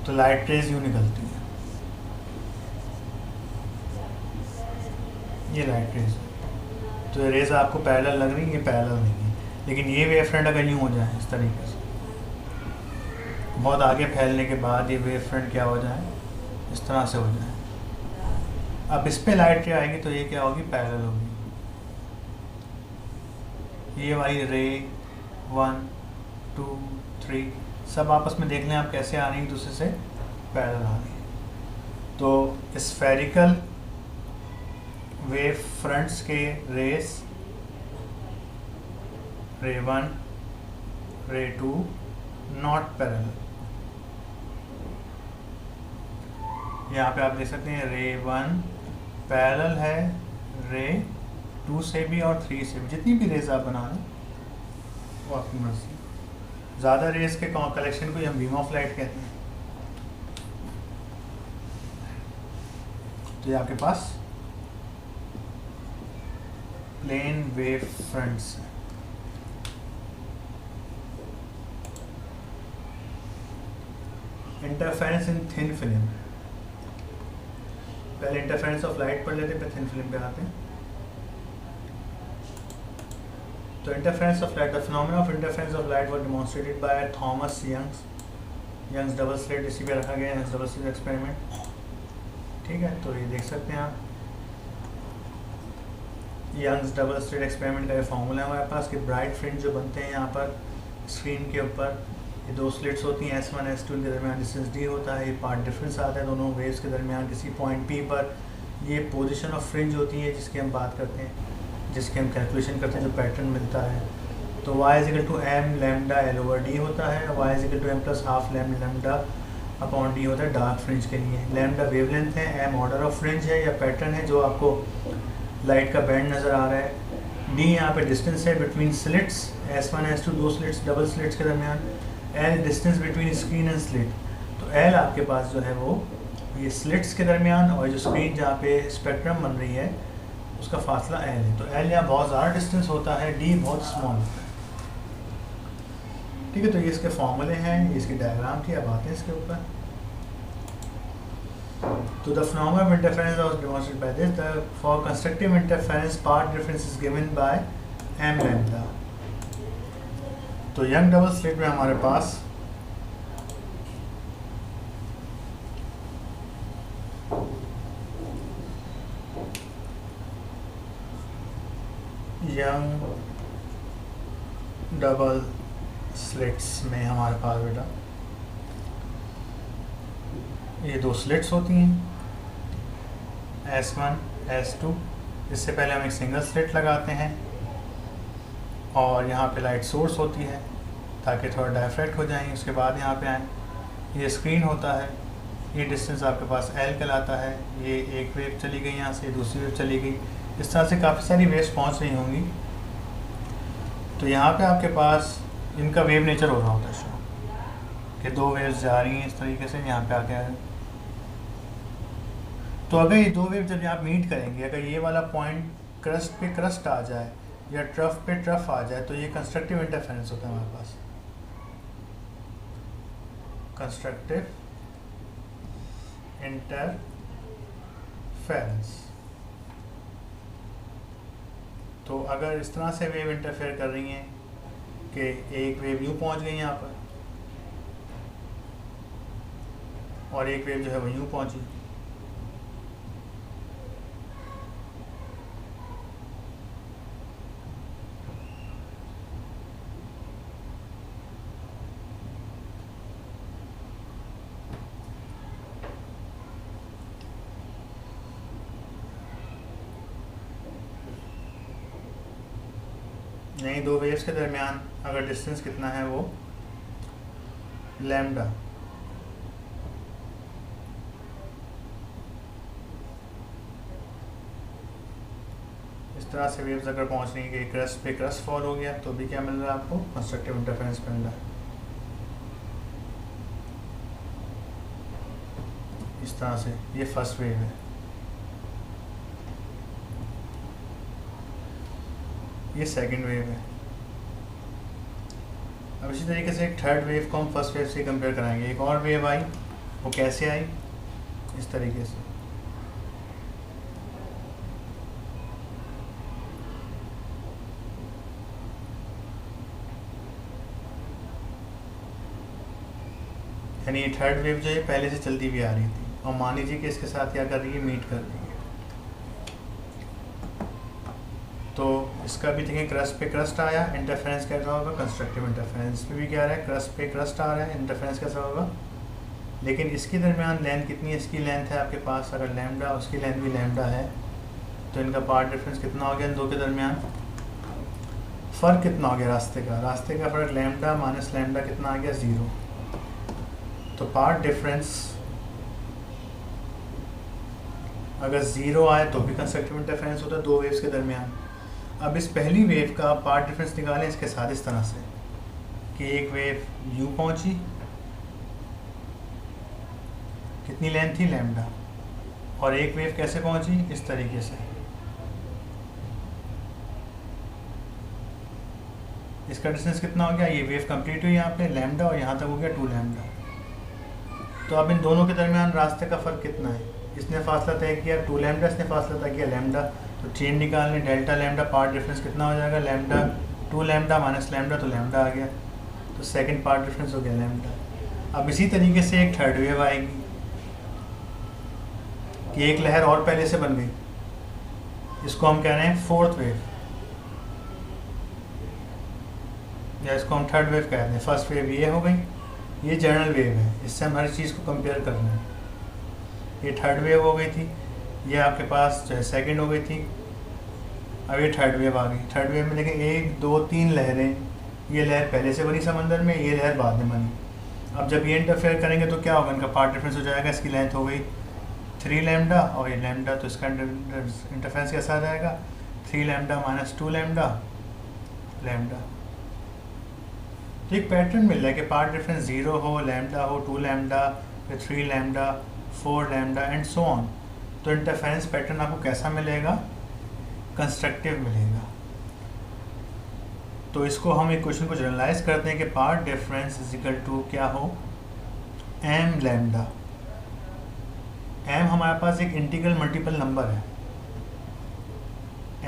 तो लाइट रेज यूँ निकलती है, ये लाइट रेज, तो ये रेज आपको पैरेलल लग रही है, ये पैरेलल नहीं है। लेकिन ये वेव फ्रंट अगर यूँ हो जाए इस तरीके से, बहुत आगे फैलने के बाद ये वेव फ्रंट क्या हो जाए, इस तरह से हो जाए, अब इस पे लाइट रे आएगी तो ये क्या होगी, पैरेलल होगी। ये वाली रे 1 2 3 सब आपस में देख लें आप कैसे आ रही हैं, दूसरे से पैरेलल आ रही है। तो स्फेरिकल वेव फ्रंट्स के रेस रे 1 रे 2 नॉट पैरेलल, यहाँ पे आप देख सकते हैं रे 1 पैरेलल है रे 2 से भी और 3 से भी, जितनी भी रेज आप बना लें वो आपकी मर्जी। ज़्यादा रेज के कलेक्शन को हम बीम ऑफ लाइट कहते हैं। तो ये आपके पास प्लेन वेव फ्रंट्स हैं। इंटरफेरेंस इन थिन फिल्म, पहले इंटरफेरेंस ऑफ लाइट पढ़ लेते, फिर थिन फिल्म पे आते हैं। तो interference of light, the phenomena of interference of light was demonstrated by Thomas Young's double slit, इसी पे रखा गया है डबल स्लिट एक्सपेरिमेंट। ठीक है, तो ये देख सकते हैं आप, यंग्स डबल स्लिट एक्सपेरिमेंट का ये फॉर्मूला है हमारे पास कि ब्राइट फ्रिंज जो बनते हैं यहाँ पर स्क्रीन के ऊपर, ये 2 स्लिट्स होती हैं S1 S2, इनके दरमियान डिस्टेंस D होता है, ये पार्ट डिफरेंस आता है दोनों वेव्स के दरमियान किसी पॉइंट P पर। ये पोजीशन ऑफ फ्रिंज होती है जिसकी हम बात करते हैं, जिसकी हम कैलकुलेशन करते हैं, जो पैटर्न मिलता है। तो y = m लैम्डा L/d होता है, y = m + ½ lambda upon d होता है डार्क फ्रिंज के लिए। लैम्डा वेवलेंथ है, m ऑर्डर ऑफ फ्रिंज है या पैटर्न है जो आपको लाइट का बैंड नज़र आ रहा है, d यहाँ पे डिस्टेंस है between slits S1 S2, 2 slits double slits के दरमियान, L distance between screen and slit. तो L आपके पास जो है वो ये स्लिट्स के दरमियान और जो स्क्रीन जहाँ पे स्पेक्ट्रम बन रही है उसका फासला L है। तो L यहाँ बहुत ज़्यादा डिस्टेंस होता है, D बहुत स्मॉल होता है। ठीक है, तो ये इसके फॉर्मूले हैं, ये इसकी डायग्राम थी, अब आते हैं इसके ऊपर। तो the phenomena of interference was demonstrated by this, for constructive interference path difference is given by m lambda. तो यंग डबल स्लिट में हमारे पास यंग डबल स्लिट्स में हमारे पास बेटा ये 2 स्लिट्स होती हैं S1 S2। इससे पहले हम एक सिंगल स्लिट लगाते हैं और यहाँ पे लाइट सोर्स होती है ताकि थोड़ा डायफ्रैक्ट हो जाएंगे, उसके बाद यहाँ पे आए। ये स्क्रीन होता है, ये डिस्टेंस आपके पास L कहलाता है। ये एक वेव चली गई यहाँ से, दूसरी वेव चली गई, इस तरह से काफ़ी सारी वेव्स पहुँच रही होंगी। तो यहाँ पे आपके पास इनका वेव नेचर हो रहा होता है शो कि 2 वेव्स जा रही हैं इस तरीके से, यहाँ पे आके आए। तो अगर ये 2 वेव जब यहाँ मीट करेंगे, अगर ये वाला पॉइंट क्रस्ट पे क्रस्ट आ जाए या ट्रफ पे ट्रफ आ जाए तो ये कंस्ट्रक्टिव इंटरफेरेंस होता है हमारे पास, कंस्ट्रक्टिव इंटरफेरेंस। तो अगर इस तरह से वेव इंटरफेयर कर रही हैं कि एक वेव यूँ पहुँच गई यहाँ पर और एक वेव जो है वो यूँ पहुँची, नहीं 2 वेव्स के दरमियान अगर डिस्टेंस कितना है वो लैम्डा, इस तरह से वेव्स अगर पहुंच रही है कि क्रस्ट पे क्रस्ट फॉल हो गया तो भी क्या मिल रहा है आपको, कंस्ट्रक्टिव इंटरफेरेंस मिल रहा है। इस तरह से ये फर्स्ट वेव है, ये सेकंड वेव है। अब इसी तरीके से एक थर्ड वेव को हम फर्स्ट वेव से कंपेयर कराएंगे। एक और वेव आई, वो कैसे आई, इस तरीके से। यानी ये थर्ड वेव जो है पहले से चलती हुई आ रही थी, और मान लीजिए कि इसके साथ क्या कर रही है, मीट कर रही है। तो इसका भी देखें, क्रस्ट पे क्रस्ट आया, इंटरफेरेंस कैसा होगा, कंस्ट्रक्टिव इंटरफेरेंस। पे भी क्या आ रहा है, क्रस्ट पे क्रस्ट आ रहा है, इंटरफेरेंस कैसा होगा। लेकिन इसके दरमियान लेंथ कितनी है, इसकी लेंथ है आपके पास अगर लैम्डा, उसकी लेंथ भी लैम्डा है, तो इनका पार्ट डिफरेंस कितना हो गया इन दो के दरमियान, फ़र्क कितना हो गया रास्ते का फ़र्क लैम्डा माइनस लैम्डा कितना आ गया, 0। तो पार्ट डिफरेंस अगर 0 आए तो भी कंस्ट्रक्टिव इंटरफेरेंस होता है दो वेव्स के दरमियान। अब इस पहली वेव का पार्ट डिफरेंस निकालें इसके साथ इस तरह से कि एक वेव u पहुंची, कितनी लेंथ थी, लैम्डा, और एक वेव कैसे पहुंची, इस तरीके से। इसका डिस्टेंस कितना हो गया, ये वेव कंप्लीट हुई यहाँ पे लैम्डा, और यहाँ तक हो गया 2 लैम्डा। तो अब इन दोनों के दरमियान रास्ते का फ़र्क कितना है, इसने फासला तय किया 2 लैम्डा, इसने फासला तय किया लैम्डा, तो चेन निकालने डेल्टा लैम्डा, पार्ट डिफरेंस कितना हो जाएगा, लैम्डा 2 लैम्डा माइनस लैम्डा, तो लैम्डा आ गया, तो सेकंड पार्ट डिफरेंस हो गया लैम्डा। अब इसी तरीके से एक थर्ड वेव आएगी कि एक लहर और पहले से बन गई, इसको हम कह रहे हैं फोर्थ वेव, या इसको हम थर्ड वेव कहते हैं। फर्स्ट वेव ये हो गई, ये जनरल वेव है, इससे हम हर चीज़ को कंपेयर कर रहे हैं। ये थर्ड वेव हो गई थी, ये आपके पास जो है सेकेंड हो गई थी, अब ये थर्ड वेव आ गई। थर्ड वेव में देखें 1 2 3 लहरें, ये लहर पहले से बनी समंदर में, ये लहर बाद में बनी। अब जब ये इंटरफेयर करेंगे तो क्या होगा, इनका पार्ट डिफरेंस हो जाएगा, इसकी लेंथ हो गई 3 लैम्डा और ये लैम्डा, तो इसका इंटरफेरेंस कैसा आ जाएगा, 3 लैम्डा माइनस 2 लैम्डा, लैम्डा। तो एक पैटर्न मिल रहा है कि पार्ट डिफरेंस 0 हो, लैम्डा हो, 2 लैम्डा, फिर 3 lambda, 4 lambda and so on. तो इंटरफेरेंस पैटर्न आपको कैसा मिलेगा, कंस्ट्रक्टिव मिलेगा। तो इसको हम एक क्वेश्चन को जनरलाइज करते हैं कि path difference is equal to क्या हो, m लैम्डा। m हमारे पास एक इंटीग्रल मल्टीपल नंबर है,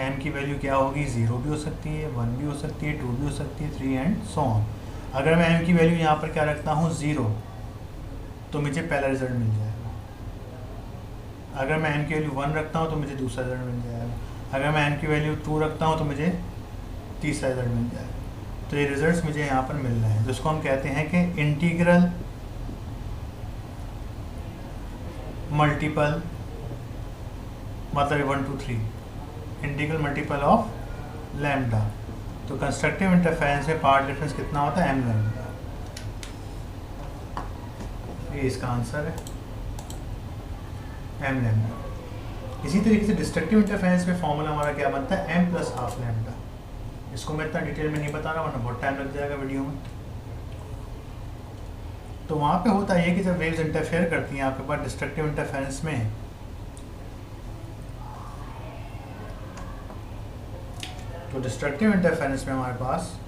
m की वैल्यू क्या होगी, 0 भी हो सकती है, 1 भी हो सकती है, 2 भी हो सकती है, 3 एंड सो ऑन। अगर मैं m की वैल्यू यहाँ पर क्या रखता हूँ 0, तो मुझे पहला रिजल्ट मिल जाएगा। अगर मैं m की वैल्यू 1 रखता हूँ तो मुझे दूसरा रिजल्ट मिल जाएगा। अगर मैं m की वैल्यू 2 रखता हूँ तो मुझे तीसरा रिजल्ट मिल जाएगा। तो ये रिजल्ट्स मुझे यहाँ पर मिल रहे हैं, जिसको हम कहते हैं कि इंटीग्रल मल्टीपल, मतलब 1 2 3 इंटीग्रल मल्टीपल ऑफ लैम्डा। तो कंस्ट्रक्टिव इंटरफेरेंस में पार्ट डिफरेंस कितना होता है, m लैम्डा। ये इसका आंसर है, m लैम्डा। इसी तरीके से डिस्ट्रक्टिव इंटरफेरेंस में फॉर्मूला हमारा क्या बनता है, m प्लस हाफ लैम्डा। इसको मैं इतना डिटेल में नहीं बता रहा वरना बहुत टाइम लग जाएगा वीडियो में। तो वहाँ पे होता है कि जब वेव्स इंटरफेयर करती हैं आपके पास डिस्ट्रक्टिव इंटरफेरेंस में, तो डिस्ट्रक्टिव इंटरफेरेंस में हमारे पास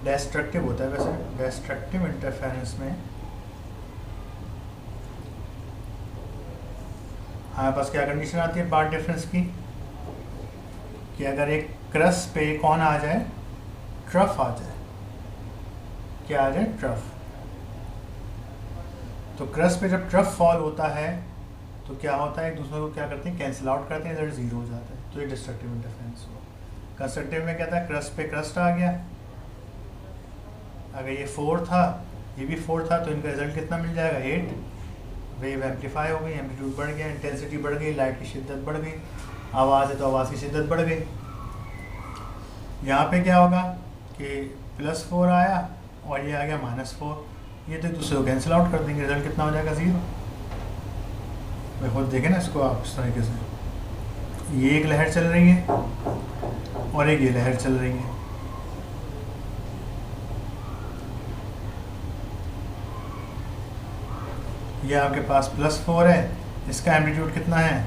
डिस्ट्रक्टिव होता है। वैसे डिस्ट्रक्टिव इंटरफेरेंस में हमारे पास क्या कंडीशन आती है पार्ट डिफरेंस की, कि अगर एक क्रस्ट पे कौन आ जाए, ट्रफ आ जाए, क्या आ जाए, ट्रफ। तो क्रस्ट पे जब ट्रफ फॉल होता है तो क्या होता है, एक दूसरे को क्या करते हैं, कैंसिल आउट करते हैं, रिजल्ट 0 हो जाता है। तो ये डिस्ट्रक्टिव इंटरफेरेंस हुआ। कंस्ट्रक्टिव में क्या था, क्रस्ट पे क्रस्ट आ गया, अगर ये 4 था, ये भी 4 था, तो इनका रिजल्ट कितना मिल जाएगा, 8। वेव एम्पलीफाई हो गई, एम्पलीट्यूड बढ़ गया, इंटेंसिटी बढ़ गई, लाइट की शिद्दत बढ़ गई, आवाज़ है तो आवाज़ की शिद्दत बढ़ गई। यहाँ पे क्या होगा कि +4 आया और ये आ गया -4, ये तो एक दूसरे को कैंसिल आउट कर देंगे, रिजल्ट कितना हो जाएगा, 0। भाई खुद देखें ना इसको आप इस तरीके से, ये एक लहर चल रही है और एक ये लहर चल रही है। ये आपके पास +4 है, इसका एम्पलीट्यूड कितना है,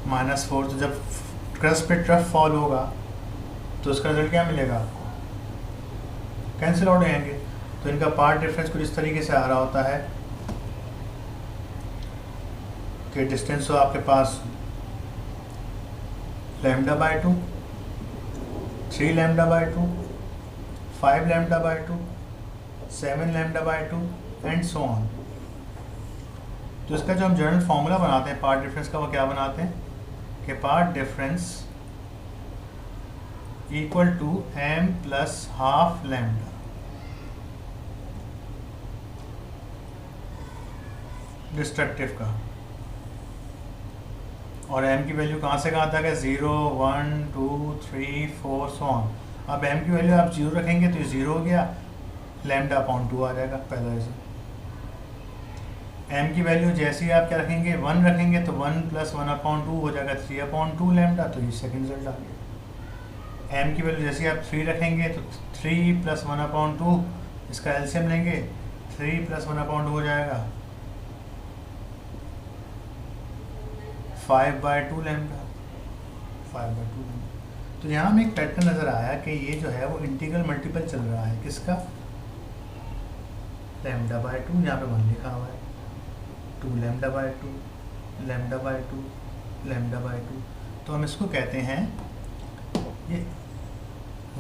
-4। तो जब क्रस्ट पे ट्रफ फॉल होगा तो उसका रिजल्ट क्या मिलेगा आपको, कैंसिल आउट हो जाएंगे। तो इनका पार्ट डिफरेंस कुछ इस तरीके से आ रहा होता है कि डिस्टेंस हो आपके पास λ/2, 3 λ/2, 5 λ/2, 7 λ/2 एंड सो ऑन। तो इसका जो हम जनरल फॉर्मूला बनाते हैं पार्ट डिफरेंस का, वो क्या बनाते हैं कि path difference equal to m plus half lambda. Destructive का, और m की वैल्यू कहाँ से कहाँ तक है, 0 1 2 3 4 सो ऑन। अब m की वैल्यू आप 0 रखेंगे तो ये 0 हो गया, λ/2 आ जाएगा पहला ऐसे। m की वैल्यू जैसे ही आप क्या रखेंगे 1 रखेंगे तो 1 प्लस 1/2 हो जाएगा 3/2 लैम्डा, तो ये सेकंड रिजल्ट आ गया। m की वैल्यू जैसे ही आप 3 रखेंगे तो 3 प्लस 1/2, इसका एलसीएम लेंगे 3 प्लस 1/2 हो जाएगा 5/2 लैम्डा, 5/2 लैम्डा। तो यहाँ हमें एक पैटर्न नज़र आया कि ये जो है वो इंटीग्रल मल्टीपल चल रहा है किसका, λ/2, यहाँ पे 1 लिखा हुआ है, 2 λ/2, λ/2, λ/2। तो हम इसको कहते हैं ये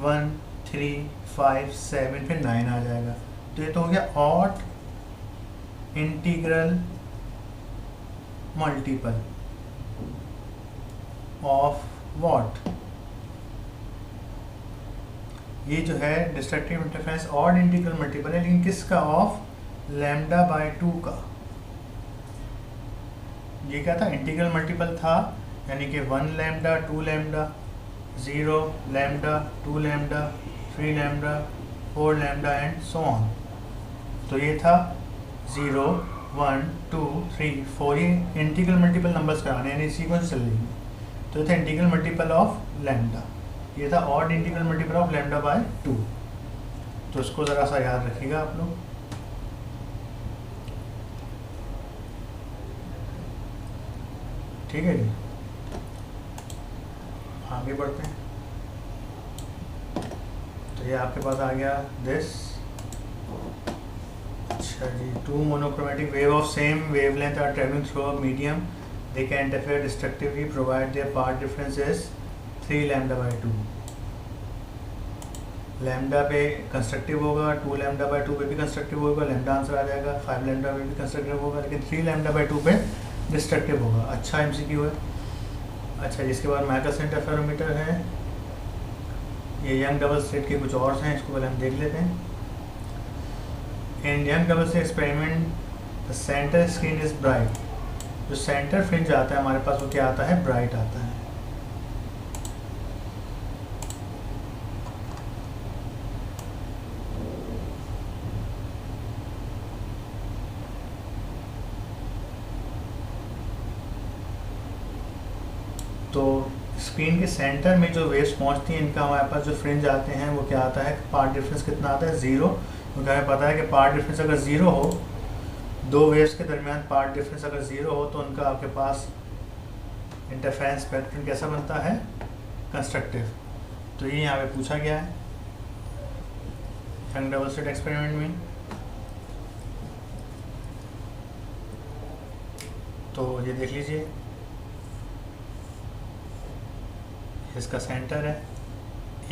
1 3 5 7 फिर 9 आ जाएगा। तो ये तो हो गया odd integral multiple of what, ये जो है destructive interference odd integral multiple है, लेकिन किसका, ऑफ λ/2 का। ये क्या था, इंटीग्रल मल्टीपल था, यानी कि 1 lambda 2 lambda 0 lambda 2 lambda 3 lambda 4 lambda and so on. तो ये था 0 1 2 3 4, ये इंटीग्रल मल्टीपल नंबर्स कराने यानी सीक्वेंस चल रही है। तो ये था इंटीग्रल मल्टीपल ऑफ लैम्डा, ये था ऑड इंटीग्रल मल्टीपल ऑफ λ/2। तो इसको ज़रा सा याद रखिएगा आप लोग। ठीक है जी, आगे बढ़ते हैं। तो ये आपके पास आ गया दिस। अच्छा जी, 2 monochromatic wave of same wavelength are travelling through a medium, they can interfere destructively provided their part difference is 3 λ/2। Lambda पे कंस्ट्रक्टिव होगा, 2 λ/2 पे भी कंस्ट्रक्टिव होगा, लैम्डा आंसर आ जाएगा, 5 लैम्डा पे भी कंस्ट्रक्टिव होगा, लेकिन 3 λ/2 पे डिस्ट्रक्टिव होगा। अच्छा एमसीक्यू है। अच्छा, जिसके बाद मैकल्सन इंटरफेरोमीटर है, ये यंग डबल स्लिट के कुछ और हैं, इसको पहले हम देख लेते हैं। In Young double slit experiment the centre screen is bright, जो सेंटर फ्रिंज आता है हमारे पास वो क्या आता है, ब्राइट आता है। तो स्क्रीन के सेंटर में जो वेव्स पहुंचती हैं, इनका हमारे पास जो फ्रिंज आते हैं वो क्या आता है, पार्ट डिफरेंस कितना आता है, 0। क्योंकि हमें पता है कि पार्ट डिफरेंस अगर 0 हो, दो वेव्स के दरमियान पार्ट डिफरेंस अगर 0 हो तो उनका आपके पास इंटरफेरेंस पैटर्न कैसा बनता है, कंस्ट्रक्टिव। तो ये यहाँ पे पूछा गया है यंग डबल स्लिट एक्सपेरिमेंट में। तो ये देख लीजिए, इसका सेंटर है,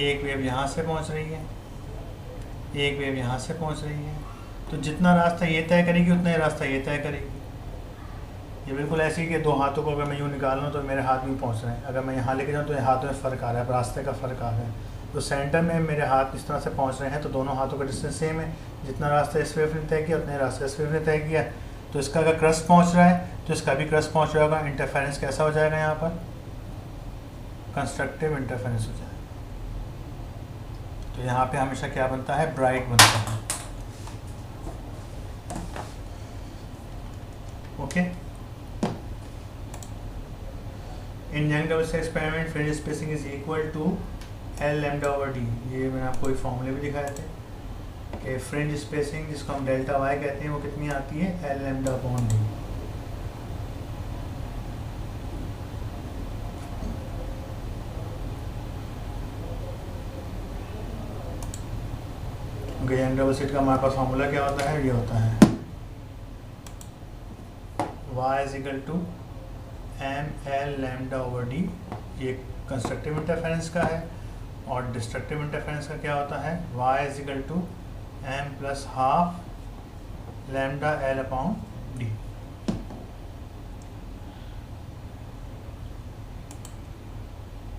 एक वेव यहाँ से पहुँच रही है, एक वेव यहाँ से पहुँच रही है। तो जितना रास्ता ये तय करेगी उतना ही रास्ता ये तय करेगी। ये बिल्कुल ऐसी कि दो हाथों को अगर मैं यूँ निकाल लूँ तो मेरे हाथ में पहुँच रहे हैं, अगर मैं यहाँ लेके जाऊँ तो हाथों में फ़र्क आ रहा है, रास्ते का फ़र्क आ रहा है। तो सेंटर में मेरे हाथ इस तरह से पहुँच रहे हैं, तो दोनों हाथों का डिस्टेंस सेम है। जितना रास्ता इस वेव ने तय किया उतने रास्ते इस वेव ने तय किया। तो इसका अगर क्रस्ट पहुँच रहा है तो इसका भी क्रस्ट पहुँच रहा होगा। इंटरफेरेंस कैसा हो जाएगा, यहाँ पर कंस्ट्रक्टिव इंटरफेरेंस हो जाएगा। तो यहाँ पे हमेशा क्या बनता है, ब्राइट बनता है। Okay, in Young double slit experiment fringe spacing is equal to L λ/d। ये मैंने आपको एक फॉर्मूले भी दिखाए थे कि फ्रिंज स्पेसिंग जिसको हम डेल्टा वाई कहते हैं वो कितनी आती है, L λ/d। Young double slit का हमारे पास फार्मूला क्या होता है, ये होता है y is equal to m l lambda over d. ये कंस्ट्रक्टिव इंटरफेरेंस का है, और डिस्ट्रक्टिव इंटरफेरेंस का क्या होता है, y is equal to m plus half lambda l upon d.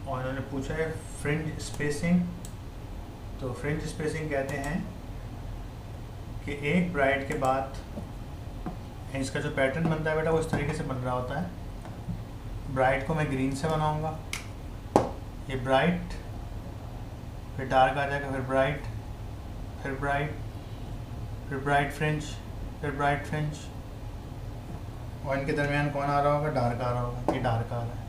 और इन्होंने पूछा है फ्रिंज स्पेसिंग। तो फ्रिंज स्पेसिंग कहते हैं कि एक ब्राइड के बाद इसका जो पैटर्न बनता है बेटा वो इस तरीके से बन रहा होता है। ब्राइट को मैं ग्रीन से बनाऊंगा, ये ब्राइट, फिर डार्क आ जाएगा, फिर ब्राइट, फिर ब्राइट, फिर ब्राइट फ्रिंज, फिर ब्राइट फ्रिंज, और इनके दरमियान कौन आ रहा होगा, डार्क आ रहा होगा, ये डार्क आ रहा है।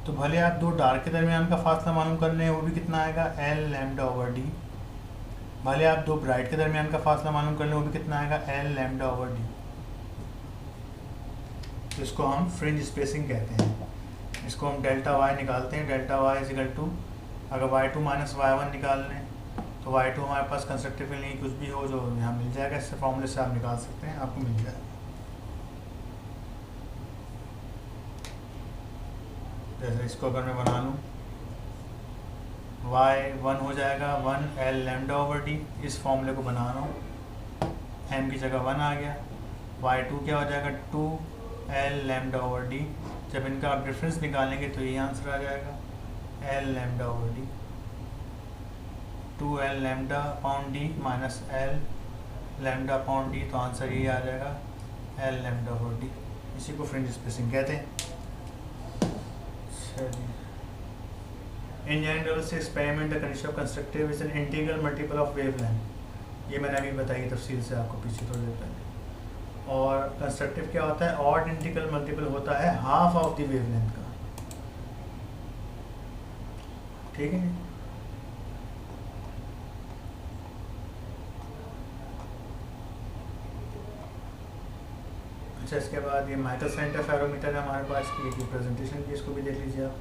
तो भले आप दो डार्क के दरमियान का फासला मालूम कर लें, वो भी कितना आएगा, एल लैम्डा ओवर डी। भले आप दो ब्राइट के दरमियान का फासला मालूम कर लें, वो भी कितना आएगा, एल लैम्डा ओवर डी। तो इसको हम फ्रिंज स्पेसिंग कहते हैं। इसको हम डेल्टा वाई निकालते हैं, delta y is equal to, अगर y2 माइनस y1 निकाल लें तो y2 हमारे पास कंस्ट्रक्टिव नहीं, कुछ भी हो जो यहाँ मिल जाएगा, इससे फॉर्मूले से आप निकाल सकते हैं, आपको मिल जाएगा। जैसे इसको अगर मैं बना लूँ, y1 हो जाएगा 1 एल लैम्डा ओवर डी, इस फॉर्मूले को बना रहा हूँ, m की जगह 1 आ गया। y2 क्या हो जाएगा, 2 एल लैम्डा ओवर डी। जब इनका आप डिफरेंस निकालेंगे तो ये आंसर आ जाएगा, L lambda over D, 2 L lambda upon D minus L lambda upon D, तो आंसर ये आ जाएगा, एल लैम्डा ओवर डी। इसी को फ्रिंज स्पेसिंग कहते हैं। In general से experiment the condition of constructive is an integral multiple of wavelength। ये मैंने अभी बताई तफसील से आपको पीछे थोड़ी देर पहले। और कंस्ट्रक्टिव क्या होता है, ऑड इंटीग्रल मल्टीपल होता है हाफ ऑफ द वेवलेंथ का, ठीक है। अच्छा, इसके बाद ये माइकलसन इंटरफेरोमीटर है हमारे पास की रिप्रेजेंटेशन की, इसको भी देख लीजिए आप।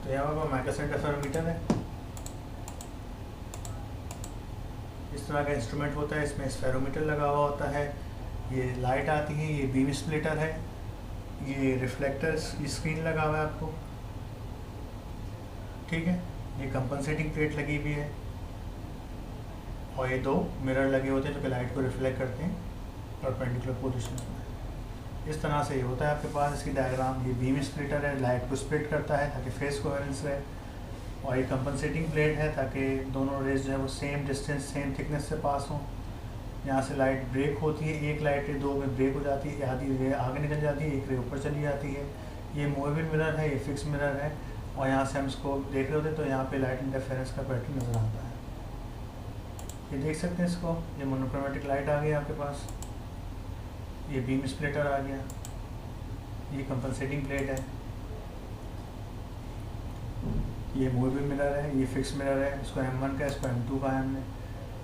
तो यहाँ पर माइकलसन इंटरफेरोमीटर है, इस तरह का इंस्ट्रूमेंट होता है, इसमें स्फेरोमीटर लगा हुआ होता है, ये लाइट आती है, ये बीम स्प्लिटर है, ये रिफ्लेक्टर स्क्रीन लगा हुआ है आपको, ठीक है। ये कंपनसेटिंग प्लेट लगी हुई है, और ये दो मिरर लगे होते हैं जो कि लाइट को रिफ्लेक्ट करते हैं परपेंडिकुलर पोजीशन में। इस तरह से ये होता है आपके पास इसकी डायग्राम। ये बीम स्प्लिटर है, लाइट को स्प्लिट करता है ताकि फेस कोहेरेंस रहे, और ये कंपनसेटिंग प्लेट है ताकि दोनों रेज जो है वो सेम डिस्टेंस सेम थिकनेस से पास हों। यहाँ से लाइट ब्रेक होती है, एक लाइट रे दो में ब्रेक हो जाती है, आधी रे आगे निकल जाती है, एक रे ऊपर चली जाती है। ये मूवेबल मिरर है, ये फिक्स मिरर है, और यहाँ से हम इसको देख रहे होते तो यहाँ पे लाइट इंटरफेरेंस का पैटर्न नज़र आता है। ये देख सकते हैं इसको, ये मोनोक्रोमेटिक लाइट आ गई आपके पास, ये बीम स्प्लिटर आ गया, ये कंपनसेटिंग प्लेट है, ये मूवेबल मिरर है, ये फिक्स मिरर है, इसको M1 का, इसको M2 का है हमने।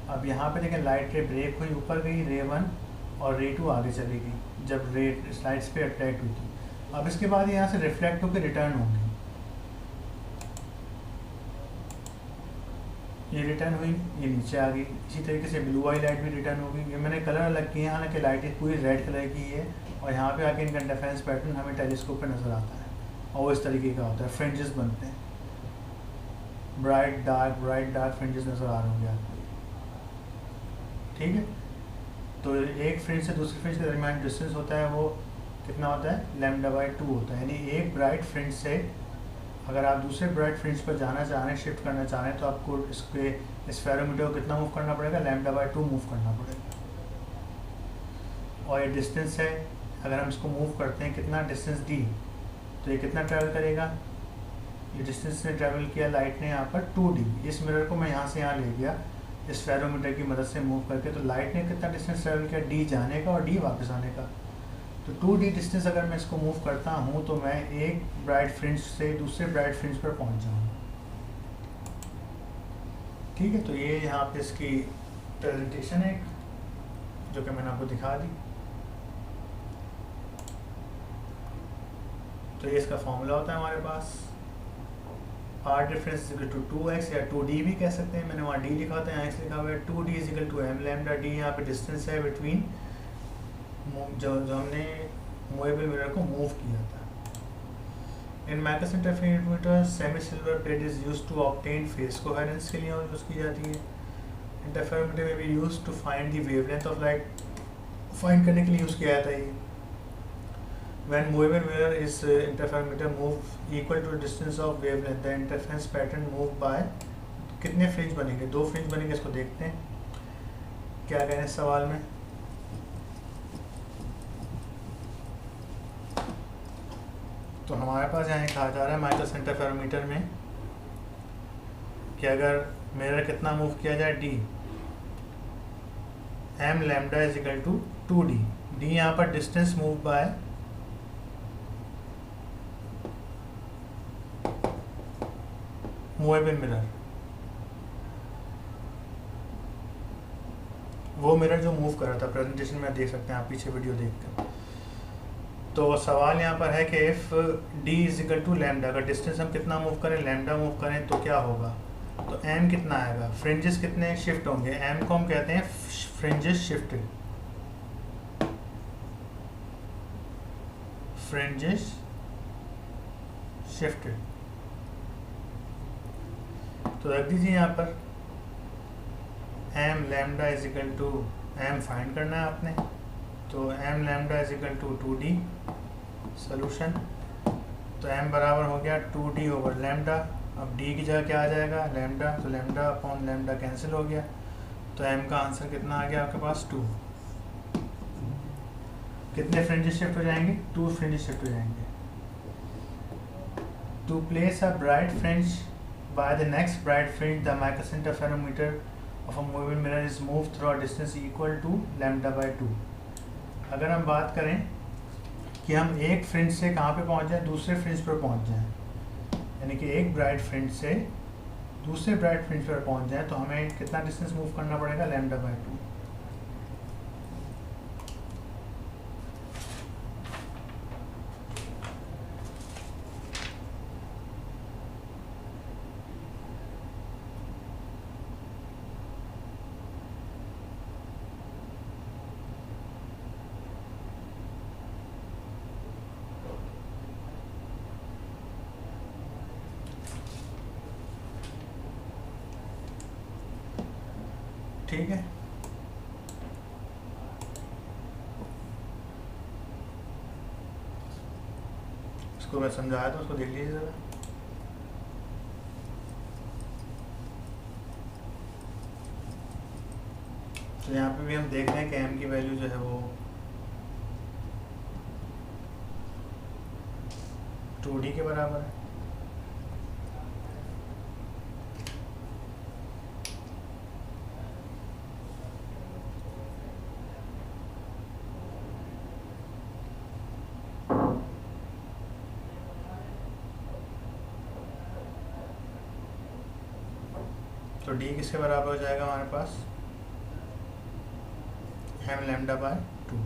अब यहाँ पे देखें लाइट रे ब्रेक हुई, ऊपर गई रे 1 और रे 2 आगे चली गई जब रे लाइट्स पे अट्रैक्ट हुई थी। अब इसके बाद यहाँ से रिफ्लेक्ट होकर रिटर्न होंगी, ये रिटर्न हुई, ये नीचे आ गई। इसी तरीके से ब्लू वाली लाइट भी रिटर्न होगी। ये मैंने कलर अलग किए हैं, हालांकि लाइट पूरी रेड कलर की है, और यहाँ पे आके इनका इंटरफेरेंस पैटर्न हमें टेलीस्कोप पे नज़र आता है, और वो इस तरीके का होता है, फ्रिंजेस बनते हैं, ब्राइट डार्क फ्रिंजेस नज़र आ रहे होंगे आपको, ठीक है। तो एक फ्रिंज से दूसरी फ्रिंज के दरमियान डिस्टेंस होता है वो कितना होता है, λ/2 होता है। यानी एक ब्राइट फ्रिंज से अगर आप दूसरे ब्राइट फ्रिंज पर जाना चाह रहे हैं, शिफ्ट करना चाह रहे हैं, तो आपको इसके स्फेरोमीटर को कितना मूव करना पड़ेगा, λ/2 मूव करना पड़ेगा। और ये डिस्टेंस है, अगर हम इसको मूव करते हैं कितना डिस्टेंस डी, तो ये कितना ट्रैवल करेगा, ये डिस्टेंस ने ट्रैवल किया लाइट ने यहाँ पर 2D। इस मिरर को मैं यहाँ से यहाँ ले गया इस फेरोमीटर की मदद से मूव करके, तो लाइट ने कितना डिस्टेंस ट्रैवल किया, डी जाने का और डी वापस आने का। तो 2D डिस्टेंस अगर मैं इसको मूव करता हूँ तो मैं एक ब्राइट फ्रिंज से दूसरे ब्राइट फ्रिंज पर पहुँच जाऊँगा, ठीक है। तो ये यहाँ पे इसकी प्रेजेंटेशन है जो कि मैंने आपको दिखा दी। तो ये इसका फॉर्मूला होता है हमारे पास, R difference equal to 2x या 2d भी कह सकते हैं, मैंने वहाँ d लिखा होता है, यहाँ x लिखा हुआ है। 2d is equal to m lambda d, यहाँ पे डिस्टेंस है बिटवीन जो हमने मूवेबल मिरर को मूव किया था। In Mach's interferometer semi silver plate is used to obtain phase coherence के लिए यूज़ की जाती है। इंटरफेरोमीटर में भी used to find the wavelength of light, find करने के लिए यूज़ किया जाता है ये। When movable mirror is interferometer move equal to distance of wavelength, the interference pattern move by कितने फ्रिंज बनेंगे? 2 फ्रिंज बनेंगे। इसको देखते हैं क्या कह रहे हैं इस सवाल में। तो हमारे पास यहाँ कहा जा रहा है माइकस इंटरफेरोमीटर में कि अगर मिरर कितना मूव किया जाए d, m lambda is equal to 2d, d यहाँ पर distance move by movable mirror, वो मिरर जो मूव कर रहा था। प्रेजेंटेशन में देख सकते हैं आप पीछे वीडियो देख कर। तो सवाल यहाँ पर है कि if d is equal to lambda, अगर डिस्टेंस हम कितना मूव करें, लैम्डा मूव करें तो क्या होगा? तो m कितना आएगा, फ्रिंजेस कितने शिफ्ट होंगे? m को हम कहते हैं फ्रिंजेस शिफ्टेड, फ्रिंजेस शिफ्टेड। तो रख दीजिए यहाँ पर m lambda is equal to m find करना है आपने, तो m lambda is equal to 2d solution. तो m बराबर हो गया 2d ओवर लैम्डा। अब d की जगह क्या आ जाएगा? लैम्डा, तो लैम्डा अपॉन लैम्डा कैंसिल हो गया, तो m का आंसर कितना आ गया आपके पास? 2। कितने फ्रिंजेस शिफ्ट हो जाएंगे? 2 फ्रिंजेस शिफ्ट हो जाएंगे। To place a bright fringe by the next bright fringe, the Michelson interferometer of a movable mirror is moved through a distance equal to lambda by 2। अगर हम बात करें कि हम एक फ्रिंज से कहाँ पे पहुँच जाएं, दूसरे फ्रिंज पर पहुँच जाएं, यानी कि एक ब्राइट फ्रिंज से दूसरे ब्राइट फ्रिंज पर पहुँच जाएं, तो हमें कितना डिस्टेंस मूव करना पड़ेगा? Lambda by 2। ठीक है, इसको मैं समझाया था, उसको देख लीजिए ज़रा। तो यहाँ पे भी हम देख रहे हैं कि m की वैल्यू जो है वो 2d के बराबर है। तो d किसके बराबर हो जाएगा हमारे पास? m lambda by 2।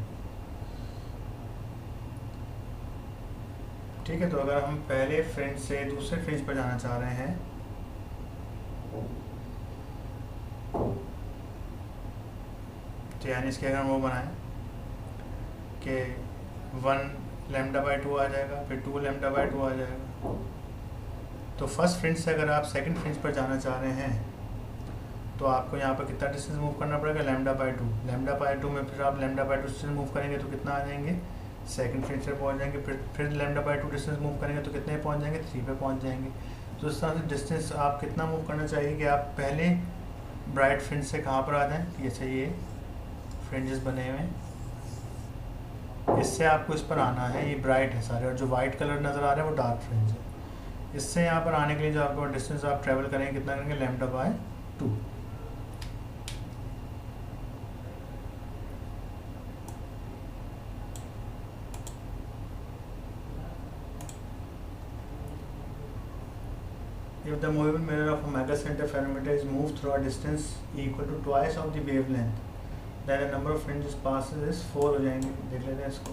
ठीक है, तो अगर हम पहले फ्रिंज से दूसरे फ्रिंज पर जाना चाह रहे हैं, तो यानी इसके अगर हम वो बनाएं कि 1 लैम्डा बाय 2 आ जाएगा, फिर 2 लैम्डा बाय 2 आ जाएगा। तो फर्स्ट फ्रिंज से अगर आप सेकंड फ्रिंज पर जाना चाह रहे हैं, तो आपको यहाँ पर कितना डिस्टेंस मूव करना पड़ेगा? Lambda by 2। लैम्डा बाय 2 में फिर आप लैम्डा बाय 2 डिस्टेंस मूव करेंगे तो कितना आ जाएंगे? सेकंड फ्रिंज पे पहुँच जाएंगे। फिर लैम्डा बाय 2 डिस्टेंस मूव करेंगे तो कितने पहुँच जाएंगे? 3 पे पहुँच जाएंगे। तो इस तरह से डिस्टेंस आप कितना मूव करना चाहिए कि आप पहले ब्राइट फ्रिंज से कहाँ पर आ जाएँ? ये चाहिए फ्रिंजेस बने हुए, इससे आपको इस पर आना है। ये ब्राइट है सारे, और जो वाइट कलर नज़र आ रहा है वो डार्क फ्रिंज है। इससे यहाँ पर आने के लिए जो आपको डिस्टेंस आप ट्रैवल करेंगे कितना करेंगे? Lambda by 2। if the movable mirror of a mega center ferrometer is moved through a distance equal to twice of the wavelength, then the number of fringes passes is 4 हो जाएंगे। देख लेते हैं इसको।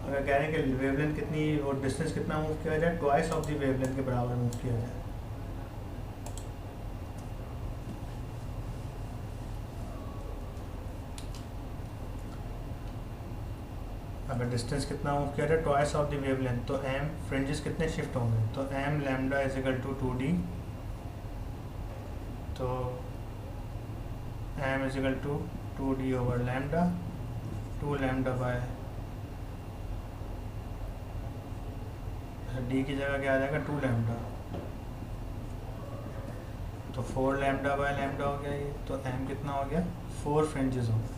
अगर कह रहे हैं कि वेवलेंथ कितनी और डिस्टेंस कितना मूव किया जाए, ट्वाइस ऑफ द वेवलेंथ के बराबर मूव किया जाए। अगर डिस्टेंस कितना मूव किया जाए ट्वाइस ऑफ द वेवलेंथ, तो एम फ्रिंजेस कितने शिफ्ट होंगे, तो m lambda is equal to 2d, तो m is equal to 2d over lambda, 2 lambda by d की जगह क्या आ जाएगा 2 लैम्डा, तो 4 लैम्डा बाय लैम्डा हो गया ये, तो एम कितना हो गया 4 फ्रिंजेस हो गए।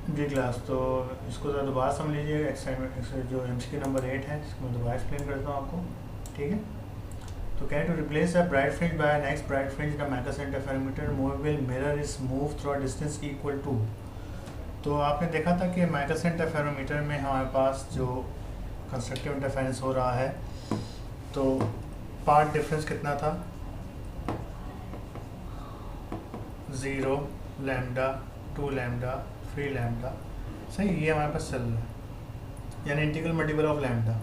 जी क्लास, तो इसको ज़रा दोबारा समझ लीजिए। एक्सपेरिमेंट जो एमसीक्यू नंबर 8 है, इसको मैं दोबारा एक्सप्लेन करता हूँ आपको, ठीक है। तो can to replace a bright fringe by next bright fringe in a mega centre interferometer movable mirror is move through a distance equal to. तो आपने देखा था कि मेगा सेंटर फेरोमीटर में हमारे पास जो कंस्ट्रक्टिव इंटरफेरेंस हो रहा है, तो पार्ट डिफरेंस कितना था 0 लैम्डा 2 लैम्डा 3 लैम्डा, सही, ये हमारे पास चल रहा है, यानी इंटीग्रल मल्टीपल ऑफ लैम्डा।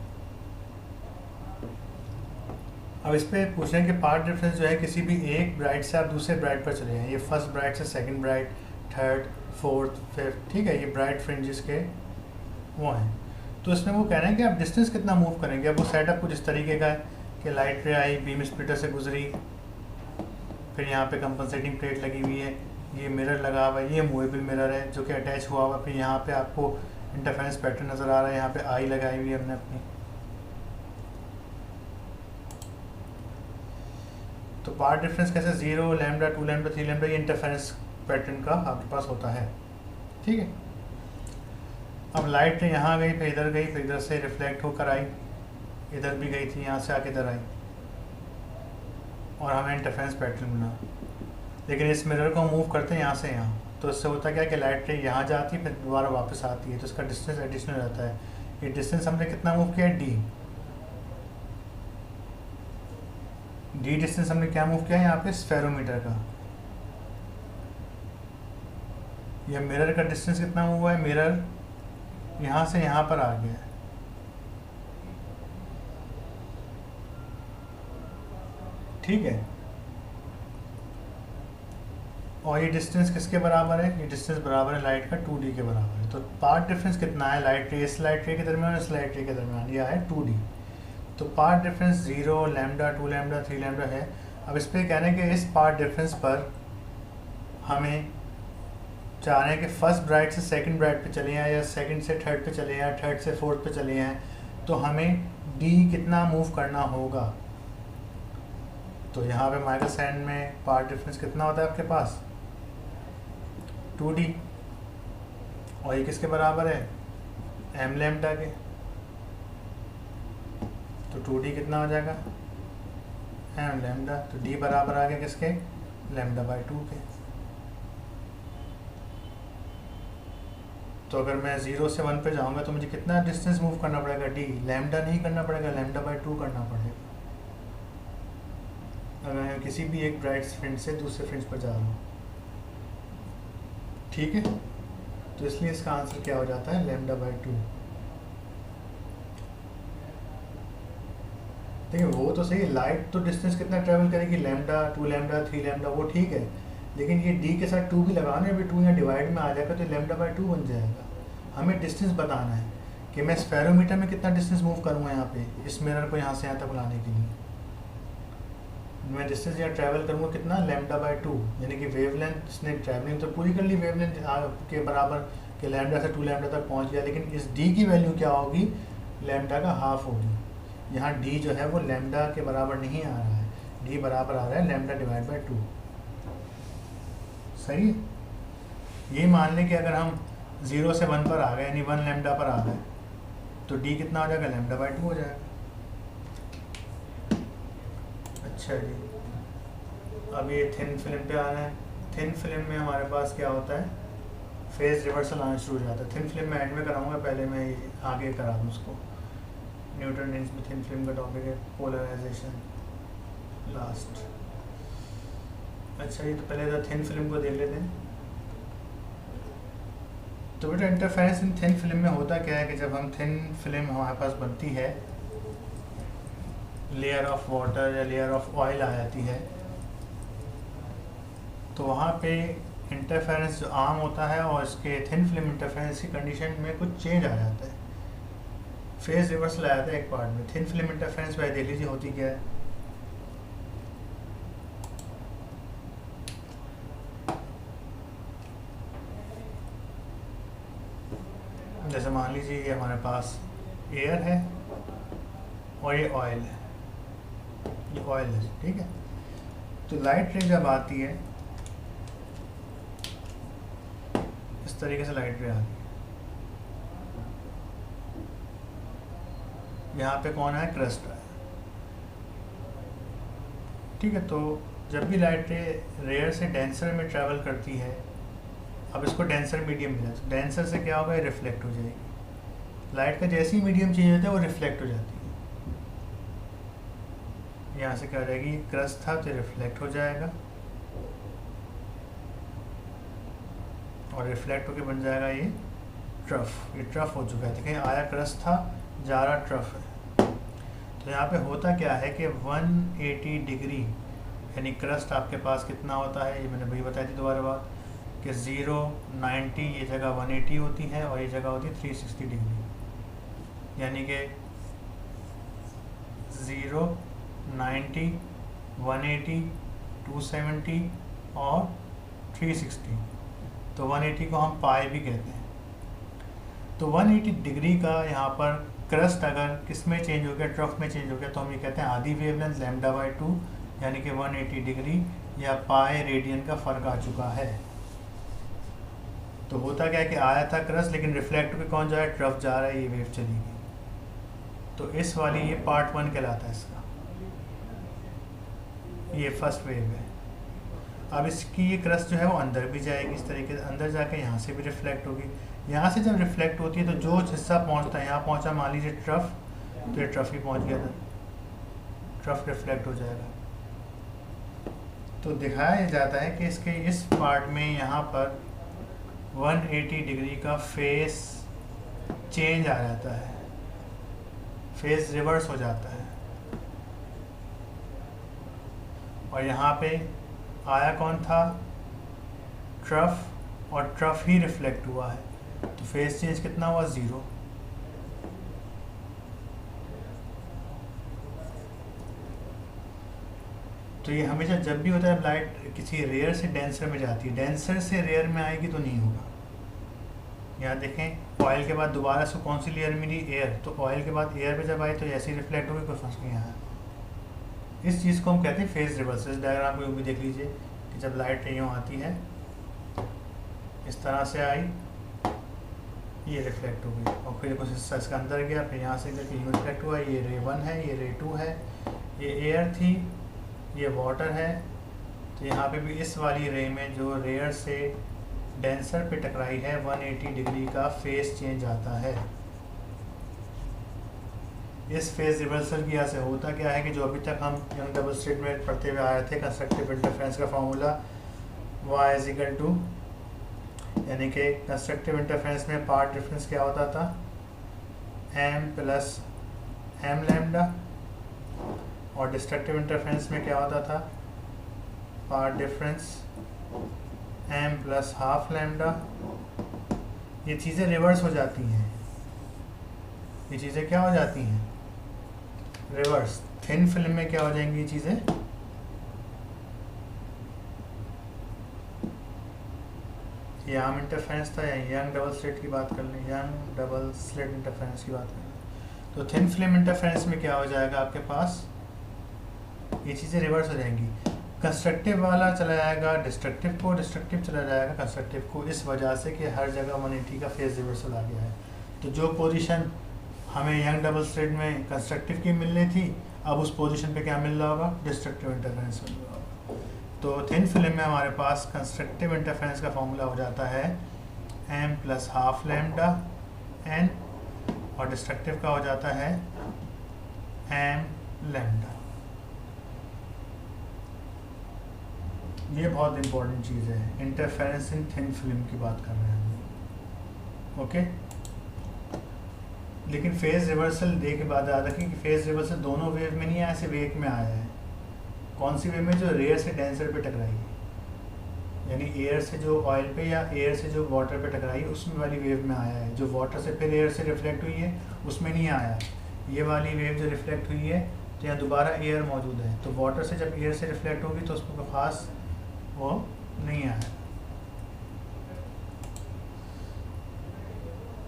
अब इस पर पूछ रहे हैं कि पार्ट डिफरेंस जो है किसी भी एक ब्राइट से आप दूसरे ब्राइट पर चले जाएं, ये फर्स्ट ब्राइट से second bright, third, fourth, fifth, ठीक है, ये ब्राइट फ्रिंजेस के वो हैं। तो इसमें वो कह रहे हैं कि आप डिस्टेंस कितना मूव करेंगे। अब वो सेटअप कुछ इस तरीके का है कि लाइट रे आई, बीम स्प्लिटर से गुजरी, फिर यहाँ पे कंपनसेटिंग प्लेट लगी हुई है, ये मिरर लगा हुआ है, ये मूवेबल मिरर है जो कि अटैच हुआ हुआ, फिर यहाँ पे आपको इंटरफेरेंस पैटर्न नज़र आ रहा है, यहाँ पे आई लगाई हुई है हमने अपनी। तो पार्ट डिफरेंस कैसे 0 लैम्डा 2 लैम्डा 3 लैम्डा, ये इंटरफेरेंस पैटर्न का आपके पास होता है, ठीक है। अब लाइट यहाँ गई, फिर इधर गई, फिर इधर से रिफ्लेक्ट होकर आई, इधर भी गई थी, यहाँ से आके इधर आई, और हमें इंटरफेरेंस पैटर्न मिला। लेकिन इस मिरर को मूव करते हैं यहाँ से यहाँ, तो इससे होता क्या है कि लाइट रे यहाँ जाती है, फिर दोबारा वापस आती है, तो इसका डिस्टेंस एडिशनल रहता है। ये डिस्टेंस हमने कितना मूव किया है डी डिस्टेंस हमने क्या मूव किया है यहाँ पे स्फेरोमीटर का। यह मिरर का डिस्टेंस कितना मूव हुआ है, मिरर यहाँ से यहाँ पर आ गया है, ठीक है। और ये डिस्टेंस किसके बराबर है, ये डिस्टेंस बराबर है लाइट का 2d के बराबर है। तो पार्ट डिफरेंस कितना है लाइट रे, इस लाइट रे के दरमियान, इस लाइट रे के दरमियान, यह है 2d। तो path difference 0 lambda 2 lambda 3 lambda है। अब इस पर कह रहे हैं कि इस पार्ट डिफरेंस पर हमें चाह रहे हैं कि फर्स्ट ब्राइट से सेकंड ब्राइट पे चले जाएं, या सेकंड से थर्ड पे चले जाएं, थर्ड से फोर्थ पे चले जाएं, तो हमें d कितना मूव करना होगा। तो यहाँ पे माइक्रो सेकंड में पार्ट डिफरेंस कितना होता है आपके पास 2d, और ये किसके बराबर है m लैम्डा के, तो 2d कितना हो जाएगा m लैम्डा, तो d बराबर आ गया किसके लैम्डा बाय 2 के। तो अगर मैं 0 से 1 पे जाऊंगा तो मुझे कितना डिस्टेंस मूव करना पड़ेगा d, लैम्डा नहीं करना पड़ेगा, लैम्डा बाय 2 करना पड़ेगा अगर मैं किसी भी एक ब्राइट फ्रिंज से दूसरे फ्रिंज पर जा रहा हूँ, ठीक है। तो इसलिए इसका आंसर क्या हो जाता है लैम्डा बाय 2। देखिए वो तो सही, लाइट तो डिस्टेंस कितना ट्रेवल करेगी लैम्डा 2 लैम्डा 3 लैम्डा, वो ठीक है, लेकिन ये d के साथ 2 भी लगाना है, अभी 2 यहाँ डिवाइड में आ जाएगा तो लैम्डा बाय 2 बन जाएगा। हमें डिस्टेंस बताना है कि मैं स्फेरोमीटर में कितना डिस्टेंस मूव करूँगा यहाँ पे, इस मिरर को यहाँ से यहाँ तक लाने के लिए मैं डिस्टेंस यहाँ ट्रैवल करूँगा कितना लैम्डा बाय 2, यानी कि वेवलेंथ इसने ट्रैवलिंग तो पूरी कर ली वेवलेंथ के बराबर कि लैम्डा से 2 लैम्डा तक पहुँच गया, लेकिन इस d की वैल्यू क्या होगी लैम्डा का हाफ होगी। यहाँ d जो है वो लैम्डा के बराबर नहीं आ रहा है, d बराबर आ रहा है लैम्डा डिवाइड बाय 2, सही है। ये मान लें कि अगर हम 0 से 1 पर आ गए, यानी 1 लैम्डा पर आ गए, तो d कितना हो जाएगा लैम्डा बाय 2 हो जाएगा। अच्छा जी, अब ये थिन फिल्म पे आना है। थिन फिल्म में हमारे पास क्या होता है, फेज रिवर्सल आना शुरू हो जाता है। थिन फिल्म में एंड में कराऊंगा, पहले मैं ये आगे करा दूँ उसको। न्यूटन रिंग्स में थिन फिल्म का टॉपिक है, पोलराइजेशन लास्ट। अच्छा, ये तो पहले तो थिन फिल्म को देख लेते हैं। तो बेटा इंटरफेरेंस इन थिन फिल्म में होता क्या है कि जब हम थिन फिल्म हमारे पास बनती है, लेयर ऑफ वाटर या लेयर ऑफ ऑयल आ जाती है, तो वहाँ पे इंटरफेरेंस जो आम होता है और इसके थिन फिल्म इंटरफेरेंस की कंडीशन में कुछ चेंज आ जाता है, फेज रिवर्सल आ जाता है एक पार्ट में। थिन फिल्म इंटरफेरेंस पर देख लीजिए होती क्या है। जैसे मान लीजिए ये हमारे पास एयर है और ये ऑयल है, ये ऑयल है, ठीक है। तो लाइट रे जब आती है इस तरीके से लाइट रे आती है, यहाँ पे कौन है, क्रस्ट है, ठीक है। तो जब भी लाइट रे रेयर से डेंसर में ट्रैवल करती है, अब इसको डेंसर मीडियम मिला, तो डेंसर से क्या होगा, रिफ्लेक्ट हो जाएगी। लाइट का जैसे ही मीडियम चेंज होता है वो रिफ्लेक्ट हो जाती है। यहाँ से क्या हो जाएगी, क्रस्ट था तो रिफ्लेक्ट हो जाएगा और रिफ्लेक्ट होकर बन जाएगा ये ट्रफ। ये ट्रफ हो चुका है, देखें आया क्रस्ट था, जा रहा ट्रफ है। तो यहाँ पे होता क्या है कि 180 डिग्री यानी क्रस्ट आपके पास कितना होता है, ये मैंने वही बताई थी दोबारा बात कि 0, 90 ये जगह 180 होती है और ये जगह होती है 360 डिग्री, यानी कि 0, 90, 180, 270 और 360। तो 180 को हम पाई भी कहते हैं। तो 180 डिग्री का यहाँ पर क्रस्ट अगर किस में चेंज हो गया, ट्रफ में चेंज हो गया, तो हम ये कहते हैं आधी वेवलेंथ λ/2 यानी कि 180 डिग्री या पाई रेडियन का फ़र्क आ चुका है। तो होता क्या है कि आया था क्रस्ट लेकिन रिफ्लेक्ट होकर कौन जा रहा है, ट्रफ जा रहा है, ये वेव चली गई। तो इस वाली ये पार्ट 1 कहलाता है इसका, ये फर्स्ट वेव है। अब इसकी ये क्रस्ट जो है वो अंदर भी जाएगी, इस तरीके से अंदर जाके यहाँ से भी रिफ्लेक्ट होगी। यहाँ से जब रिफ्लेक्ट होती है तो जो हिस्सा पहुँचता है, यहाँ पहुँचा मान लीजिए ट्रफ, तो ये ट्रफ ही पहुँच गया था, ट्रफ रिफ्लेक्ट हो जाएगा। तो दिखाया जाता है कि इसके इस पार्ट में यहाँ पर 180 डिग्री का फेस चेंज आ जाता है, फेस रिवर्स हो जाता है। और यहाँ पे आया कौन था, ट्रफ, और ट्रफ ही रिफ्लेक्ट हुआ है, तो फेस चेंज कितना हुआ, 0। तो ये हमेशा जब भी होता है लाइट किसी रेयर से डेंसर में जाती है, डेंसर से रेयर में आएगी तो नहीं होगा। यहाँ देखें ऑयल के बाद दोबारा से कौन सी लेयर मिली, एयर, तो ऑयल के बाद एयर पे जब आई तो ऐसे ही रिफ्लेक्ट होगी, कोई फर्क नहीं आया। इस चीज़ को हम कहते हैं फेज रिवर्सल। इस डायग्राम को भी देख लीजिए कि जब लाइट रे यूँ आती है इस तरह से आई, ये रिफ्लेक्ट हो गई और फिर कुछ हिस्सा इसका अंदर गया, फिर यहाँ से करके यूँ रिफ्लेक्ट हुआ। ये रे 1 है, ये रे 2 है, ये एयर थी, ये वाटर है। तो यहाँ पे भी इस वाली रे में जो रेयर से डेंसर पे टकराई है 180 डिग्री का फेस चेंज आता है। इस फेज रिवर्सल की यहाँ से होता क्या है कि जो अभी तक हम यंग डबल स्लिट में पढ़ते हुए आए थे, कंस्ट्रक्टिव इंटरफेरेंस का फार्मूला y यानी कि कंस्ट्रक्टिव इंटरफेरेंस में पार्ट डिफरेंस क्या होता था, m + m लैम्डा, और डिस्ट्रक्टिव इंटरफेरेंस में क्या होता था, path difference m + half lambda. ये चीज़ें रिवर्स हो जाती हैं, ये चीज़ें क्या हो जाती हैं, रिवर्स। थिन फिल्म में क्या हो जाएंगी ये चीज़ें, ये आम इंटरफेरेंस था या यंग डबल स्लिट की बात कर लें, यंग डबल स्लिट इंटरफेरेंस की बात करें, तो थिन फिल्म इंटरफेरेंस में क्या हो जाएगा आपके पास, ये चीज़ें रिवर्स हो जाएंगी। कंस्ट्रक्टिव वाला चला जाएगा डिस्ट्रक्टिव को, डिस्ट्रक्टिव चला जाएगा कंस्ट्रक्टिव को, इस वजह से कि हर जगह 180 का फेज रिवर्सल आ गया है। तो जो पोजीशन हमें यंग डबल स्लिट में कंस्ट्रक्टिव की मिलनी थी, अब उस पोजीशन पे क्या मिल रहा होगा, डिस्ट्रक्टिव इंटरफेरेंस मिल रहा होगा। तो थिन फिल्म में हमारे पास कंस्ट्रक्टिव इंटरफेरेंस का फॉर्मूला हो जाता है m plus half lambda n, और डिस्ट्रक्टिव का हो जाता है m लैम्डा। ये बहुत इंपॉर्टेंट चीज़ है, इंटरफेरेंस इन थिन फिल्म की बात कर रहे हैं हम, ओके। लेकिन फेज रिवर्सल दे के बाद याद रखें कि फेज रिवर्सल दोनों वेव में नहीं आया, सिर्फ एक में आया है। कौन सी वेव में? जो रेयर से डेंसर पे टकराई है, यानी एयर से जो ऑयल पे या एयर से जो वाटर पे टकराई है उसमें वाली वेव में आया है। जो वाटर से फिर एयर से रिफ्लेक्ट हुई है उसमें नहीं आया। ये वाली वेव जो रिफ्लेक्ट हुई है तो यहाँ दोबारा एयर मौजूद है, तो वाटर से जब एयर से रिफ्लेक्ट होगी तो उसमें कोई ख़ास वो नहीं आया।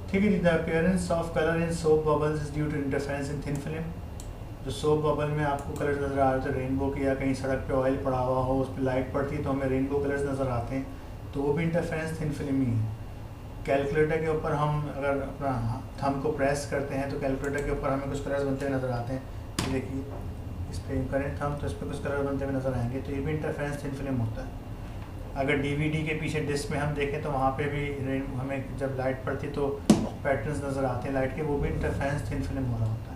ठीक है जी। The appearance of colour in soap bubbles is due to interference in thin film. जो सोप बबल में आपको कलर नज़र आ रहे थे रेनबो के, या कहीं सड़क पे ऑयल पड़ा हुआ हो उस पर लाइट पड़ती है तो हमें रेनबो कलर्स नज़र आते हैं, तो वो भी इंटरफेरेंस थिन फिल्म ही है। कैलकुलेटर के ऊपर हम अगर अपना थंब को प्रेस करते हैं तो कैलकुलेटर के ऊपर हमें कुछ कलर्स बनते हुए नज़र आते हैं। ये देखिए, इस पर करें थंब तो इस पर कुछ कलर बनते हुए नज़र आएंगे, तो ये भी इंटरफेरेंस थिन फिल्म होता है। अगर डीवीडी के पीछे डिस्क में हम देखें तो वहाँ पे भी हमें जब लाइट पड़ती तो पैटर्न्स नज़र आते हैं लाइट के, वो भी इंटरफेरेंस थिन फिल्म हो रहा होता है।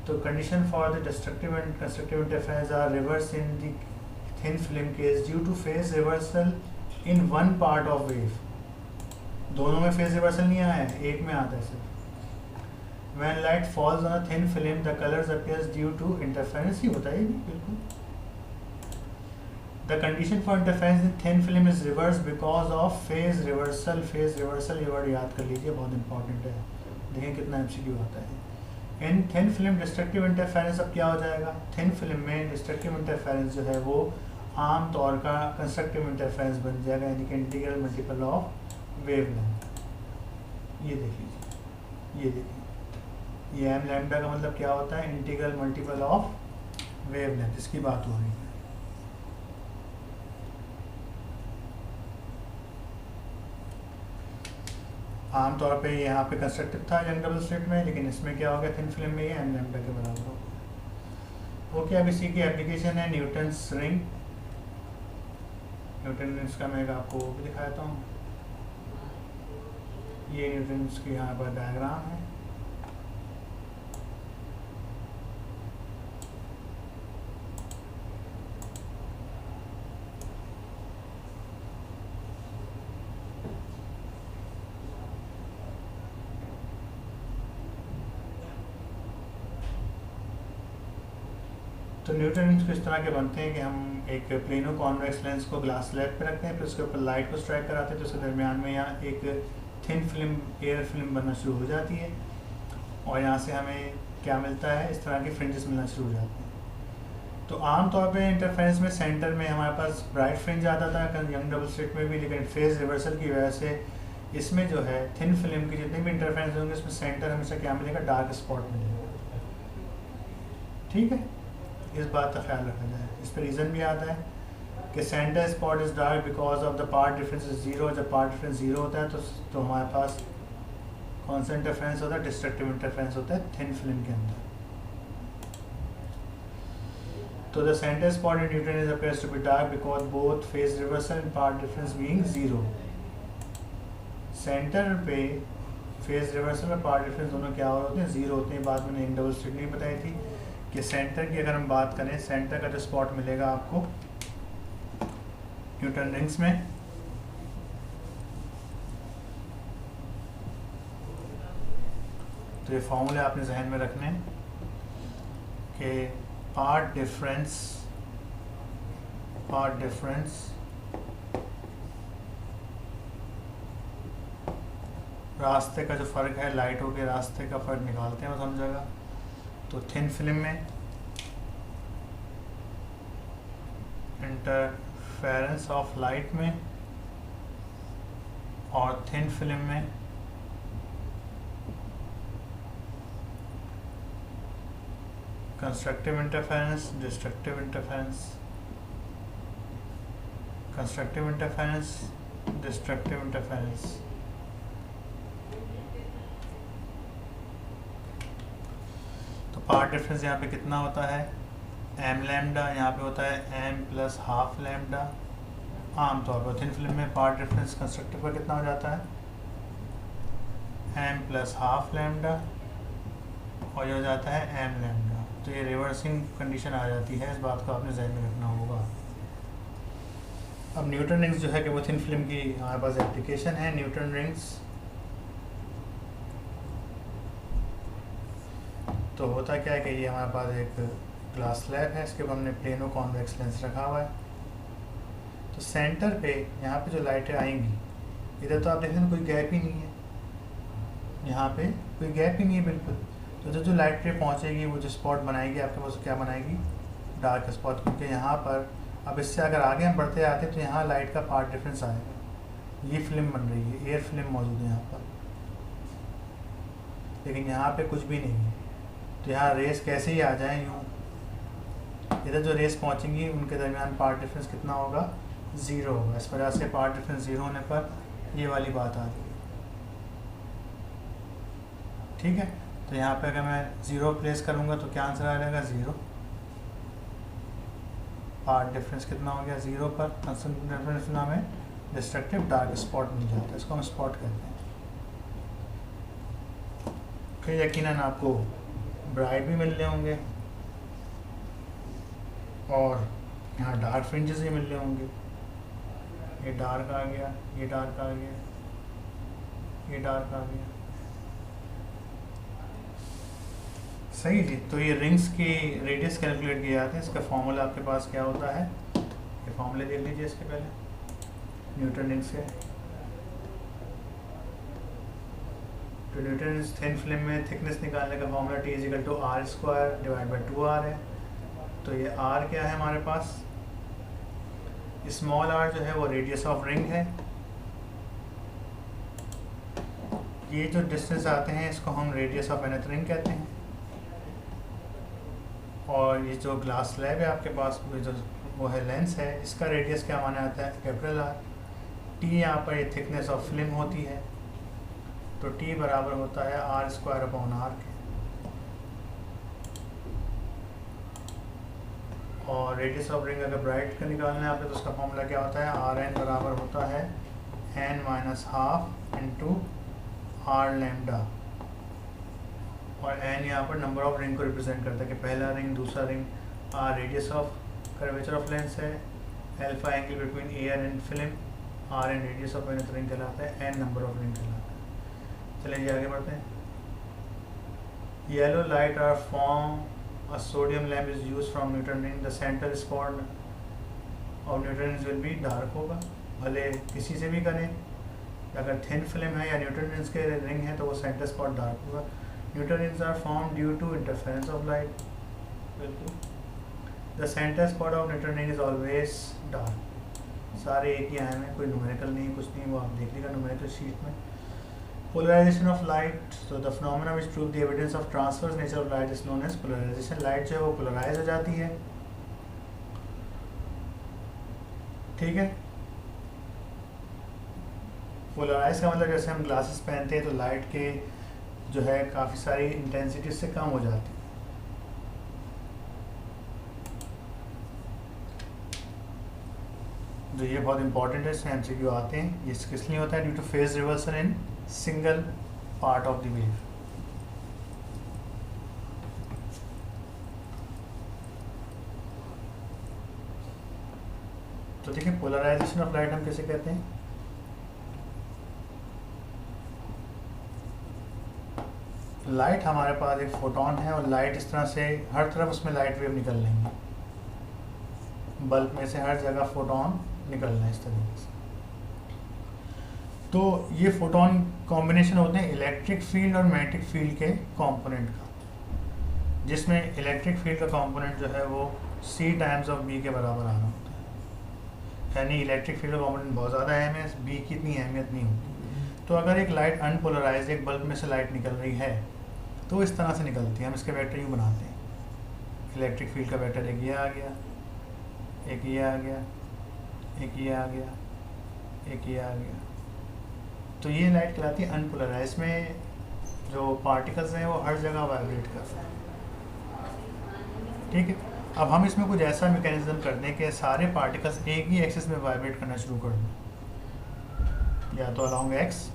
तो condition for the destructive and constructive interference are reverse in the thin film case due to phase reversal in one part of wave. दोनों में फेज रिवर्सल नहीं आया है, एक में आता है सिर्फ। When light falls on a thin film the colours appears due to interference, ही होता है बिल्कुल। The condition for interference in thin film is reversed because of phase reversal. Phase reversal ये वर्ड याद कर लीजिए, बहुत इंपॉर्टेंट है। देखें कितना MCQ आता है। इन थिन फिल्म डिस्ट्रक्टिव इंटरफेरेंस अब क्या हो जाएगा? थिन फिल्म में डिस्ट्रक्टिव इंटरफेरेंस जो है वो आम तौर का कंस्ट्रक्टिव इंटरफेरेंस बन जाएगा, यानी कि इंटीग्रल मल्टीपल ऑफ वेवलेंथ। ये देख लीजिए, ये देखिए, ये m लैम्डा का मतलब क्या होता है? इंटीग्रल मल्टीपल ऑफ वेवलेंथ, इसकी बात हो रही है। आमतौर पे यहाँ पे कंस्ट्रक्टिव था यंग डबल स्लिट में, लेकिन इसमें क्या हो गया? थिन फिल्म में ये m लैम्डा के बराबर हो गया। ओके, अब इसी की एप्लीकेशन है न्यूटन्स रिंग। न्यूटन रिंग्स का मैं आपको वो भी दिखाता हूँ। ये न्यूटन्स की यहाँ पर डायग्राम है। तो न्यूटन रिंग्स इस तरह के बनते हैं कि हम एक प्लेनो कॉन्वेक्स लेंस को ग्लास स्लैब पे रखते हैं, फिर उसके ऊपर लाइट को स्ट्राइक कराते हैं, तो उसके दरमियान में यहाँ एक थिन फिल्म, एयर फिल्म बनना शुरू हो जाती है, और यहाँ से हमें क्या मिलता है? इस तरह के फ्रिंजेस मिलना शुरू हो जाते हैं। तो आम तौर पे इंटरफेरेंस में सेंटर में हमारे पास ब्राइट फ्रिंज आता था यंग डबल स्लिट में भी, लेकिन फेज रिवर्सल की वजह से इसमें जो है थिन फिल्म की जितने भी इंटरफेरेंस होंगे इसमें सेंटर हमेशा क्या मिलेगा? डार्क स्पॉट मिलेगा। ठीक है, इस बात का ख्याल रखा जाए। इस पर रीज़न भी आता है कि centre spot is dark because of the part difference is zero. जब पार्ट डिफरेंस जीरो होता है तो हमारे पास कौन सा इंटरफेरेंस होता है? डिस्ट्रक्टिव इंटरफेरेंस होता है थिन फिल्म के अंदर। तो the centre spot in Newton is appears to be dark because both phase reversal and path difference being zero. Centre पे फेज रिवर्सल और पार्ट डिफरेंस दोनों क्या होते हैं? जीरो होते हैं। बात मैंने इन डबल स्लिट नहीं बताई थी कि सेंटर की अगर हम बात करें, सेंटर का जो स्पॉट मिलेगा आपको न्यूटन रिंग्स में, तो ये फॉर्मूले आपने जहन में रखने कि पार्ट डिफरेंस रास्ते का जो फ़र्क है, लाइटों के रास्ते का फ़र्क निकालते हैं वो समझेगा। तो थिन फिल्म में इंटरफेरेंस ऑफ लाइट में और थिन फिल्म में constructive interference, destructive interference, constructive interference, destructive interference. तो पार्ट डिफरेंस यहाँ पे कितना होता है? एम लैम्डा, यहाँ पे होता है एम प्लस हाफ लैम्डा। आमतौर पर थिन फिल्म में पार्ट डिफरेंस कंस्ट्रक्टिव का कितना हो जाता है, एम प्लस हाफ लैम्डा, और ये हो जाता है एम लैम्डा। तो ये रिवर्सिंग कंडीशन आ जाती है, इस बात को आपने ध्यान में रखना होगा। अब न्यूटन रिंग्स जो है कि वो थिन फिल्म की हमारे पास एप्लीकेशन है। न्यूटन रिंग्स तो होता क्या है कि ये हमारे पास एक ग्लास स्लैब है, इसके ऊपर हमने प्लेनो कॉन्वेक्स लेंस रखा हुआ है। तो सेंटर पे यहाँ पे जो लाइटें आएंगी, इधर तो आप देख रहे हैं कोई गैप ही नहीं है, यहाँ पे कोई गैप ही नहीं है बिल्कुल। तो जो लाइटें पहुँचेगी वो जो स्पॉट बनाएगी आपके पास, क्या बनाएगी, डार्क स्पॉट। क्योंकि यहाँ पर अब इससे अगर आगे हम बढ़ते आते तो यहाँ लाइट का पार्ट डिफरेंस आएगा। ये फिल्म बन रही है, एयर फिल्म मौजूद है यहाँ पर, लेकिन यहाँ पे कुछ भी नहीं है। तो यहाँ रेस कैसे ही आ जाए यूँ, इधर जो रेस पहुँचेंगी उनके दरमियान पार्ट डिफरेंस कितना होगा, 0 होगा। इस वजह से पार्ट डिफरेंस 0 होने पर ये वाली बात आ रही है। ठीक है, तो यहाँ पे अगर मैं 0 प्लेस करूँगा तो क्या आंसर आ जाएगा, 0। पार्ट डिफरेंस कितना हो गया, 0 पर। कंस्टेंट डिफरेंस में हमें डिस्ट्रक्टिव डार्क स्पॉट मिल जाता है, इसको हम स्पॉट कहते हैं। फिर यकीनन आपको ब्राइट भी मिल रहे होंगे और यहाँ डार्क फ्रिंजेस भी मिल रहे होंगे। ये डार्क आ गया, ये डार्क आ गया, ये डार्क आ गया। सही जी। तो ये रिंग्स की रेडियस कैलकुलेट किए जाते हैं, इसका फॉर्मूला आपके पास क्या होता है, ये फॉर्मूले देख लीजिए इसके पहले न्यूटन रिंग्स के। तो न्यूटन रिंग्स थिन फिल्म में थिकनेस निकालने का formula T=r² divide by 2r है। तो ये r क्या है हमारे पास, स्मॉल r जो है वो रेडियस ऑफ रिंग है। ये जो डिस्टेंस आते हैं इसको हम रेडियस ऑफ एनथ रिंग कहते हैं। और ये जो ग्लास स्लैब है आपके पास, वो है लेंस है, इसका रेडियस क्या माना जाता है, कैपिटल R। T यहाँ पर ये थिकनेस ऑफ फिल्म होती है, तो T बराबर होता है r² के। और रेडियस ऑफ रिंग अगर ब्राइट का निकालना है आपको तो उसका फॉर्मूला क्या होता है, Rn बराबर होता है n-12 इंटू r लैम्डा। और n यहाँ पर नंबर ऑफ रिंग को रिप्रेजेंट करता है कि पहला रिंग, दूसरा ring. r radius of curvature of lens है, alpha angle between air and film, Rn radius of nth ring कहलाता है, n नंबर ऑफ रिंग कहलाता है। चलिए जी आगे बढ़ते हैं। Yellow light are form a sodium lamp is used from Newton ring, the center spot of Newton rings will be dark होगा, भले किसी से भी करें। अगर थिन फिल्म है या न्यूटन रिंग्स के रिंग है तो वो सेंटर स्पॉट डार्क होगा। Newton rings are form due to interference of light, बिल्कुल। The centre spot of Newton ring is always dark. सारे एक ही आए हैं, कोई न्यूमेरिकल नहीं, कुछ नहीं, वो आप देख लीजिएगा न्यूमेरिकल शीट में। Polarization of light, so the phenomena which prove the evidence of transverse nature of light is known as polarization. Light जो है वो पोलराइज हो जाती है, ठीक है। पोलराइज का मतलब जैसे हम ग्लासेस पहनते हैं तो लाइट के जो है काफ़ी सारी इंटेंसिटी से कम हो जाती है। तो ये बहुत इंपॉर्टेंट है, इसमें MCQ आते हैं। ये किस लिए होता है, due to phase reversal in single part of the wave. तो देखिए पोलराइजेशन ऑफ लाइट हम कैसे कहते हैं, लाइट हमारे पास एक फोटोन है और लाइट इस तरह से हर तरफ उसमें लाइट वेव निकल लेंगे, बल्ब में से हर जगह फोटोन निकलना है इस तरीके से। तो ये फोटोन कॉम्बिनेशन होते हैं इलेक्ट्रिक फील्ड और मैग्नेटिक फील्ड के कंपोनेंट का, जिसमें इलेक्ट्रिक फील्ड का कंपोनेंट जो है वो C टाइम्स ऑफ B के बराबर आ रहा होता है। यानी इलेक्ट्रिक फील्ड का कंपोनेंट बहुत ज़्यादा अहम है, B की इतनी अहमियत नहीं होती। तो अगर एक लाइट अनपोलराइज, एक बल्ब में से लाइट निकल रही है तो इस तरह से निकलती है, हम इसके वेक्टर यूँ बनाते हैं। इलेक्ट्रिक फील्ड का वेक्टर एक ये आ गया, एक ये आ गया, एक ये आ गया, एक ये आ गया। तो ये लाइट कहलाती है अनपोलराइज, में जो पार्टिकल्स हैं वो हर जगह वाइब्रेट कर रहे हैं, ठीक है। अब हम इसमें कुछ ऐसा मैकेनिज्म कर दें कि सारे पार्टिकल्स एक ही एक्सिस में वाइब्रेट करना शुरू कर दें, या तो अलोंग एक्स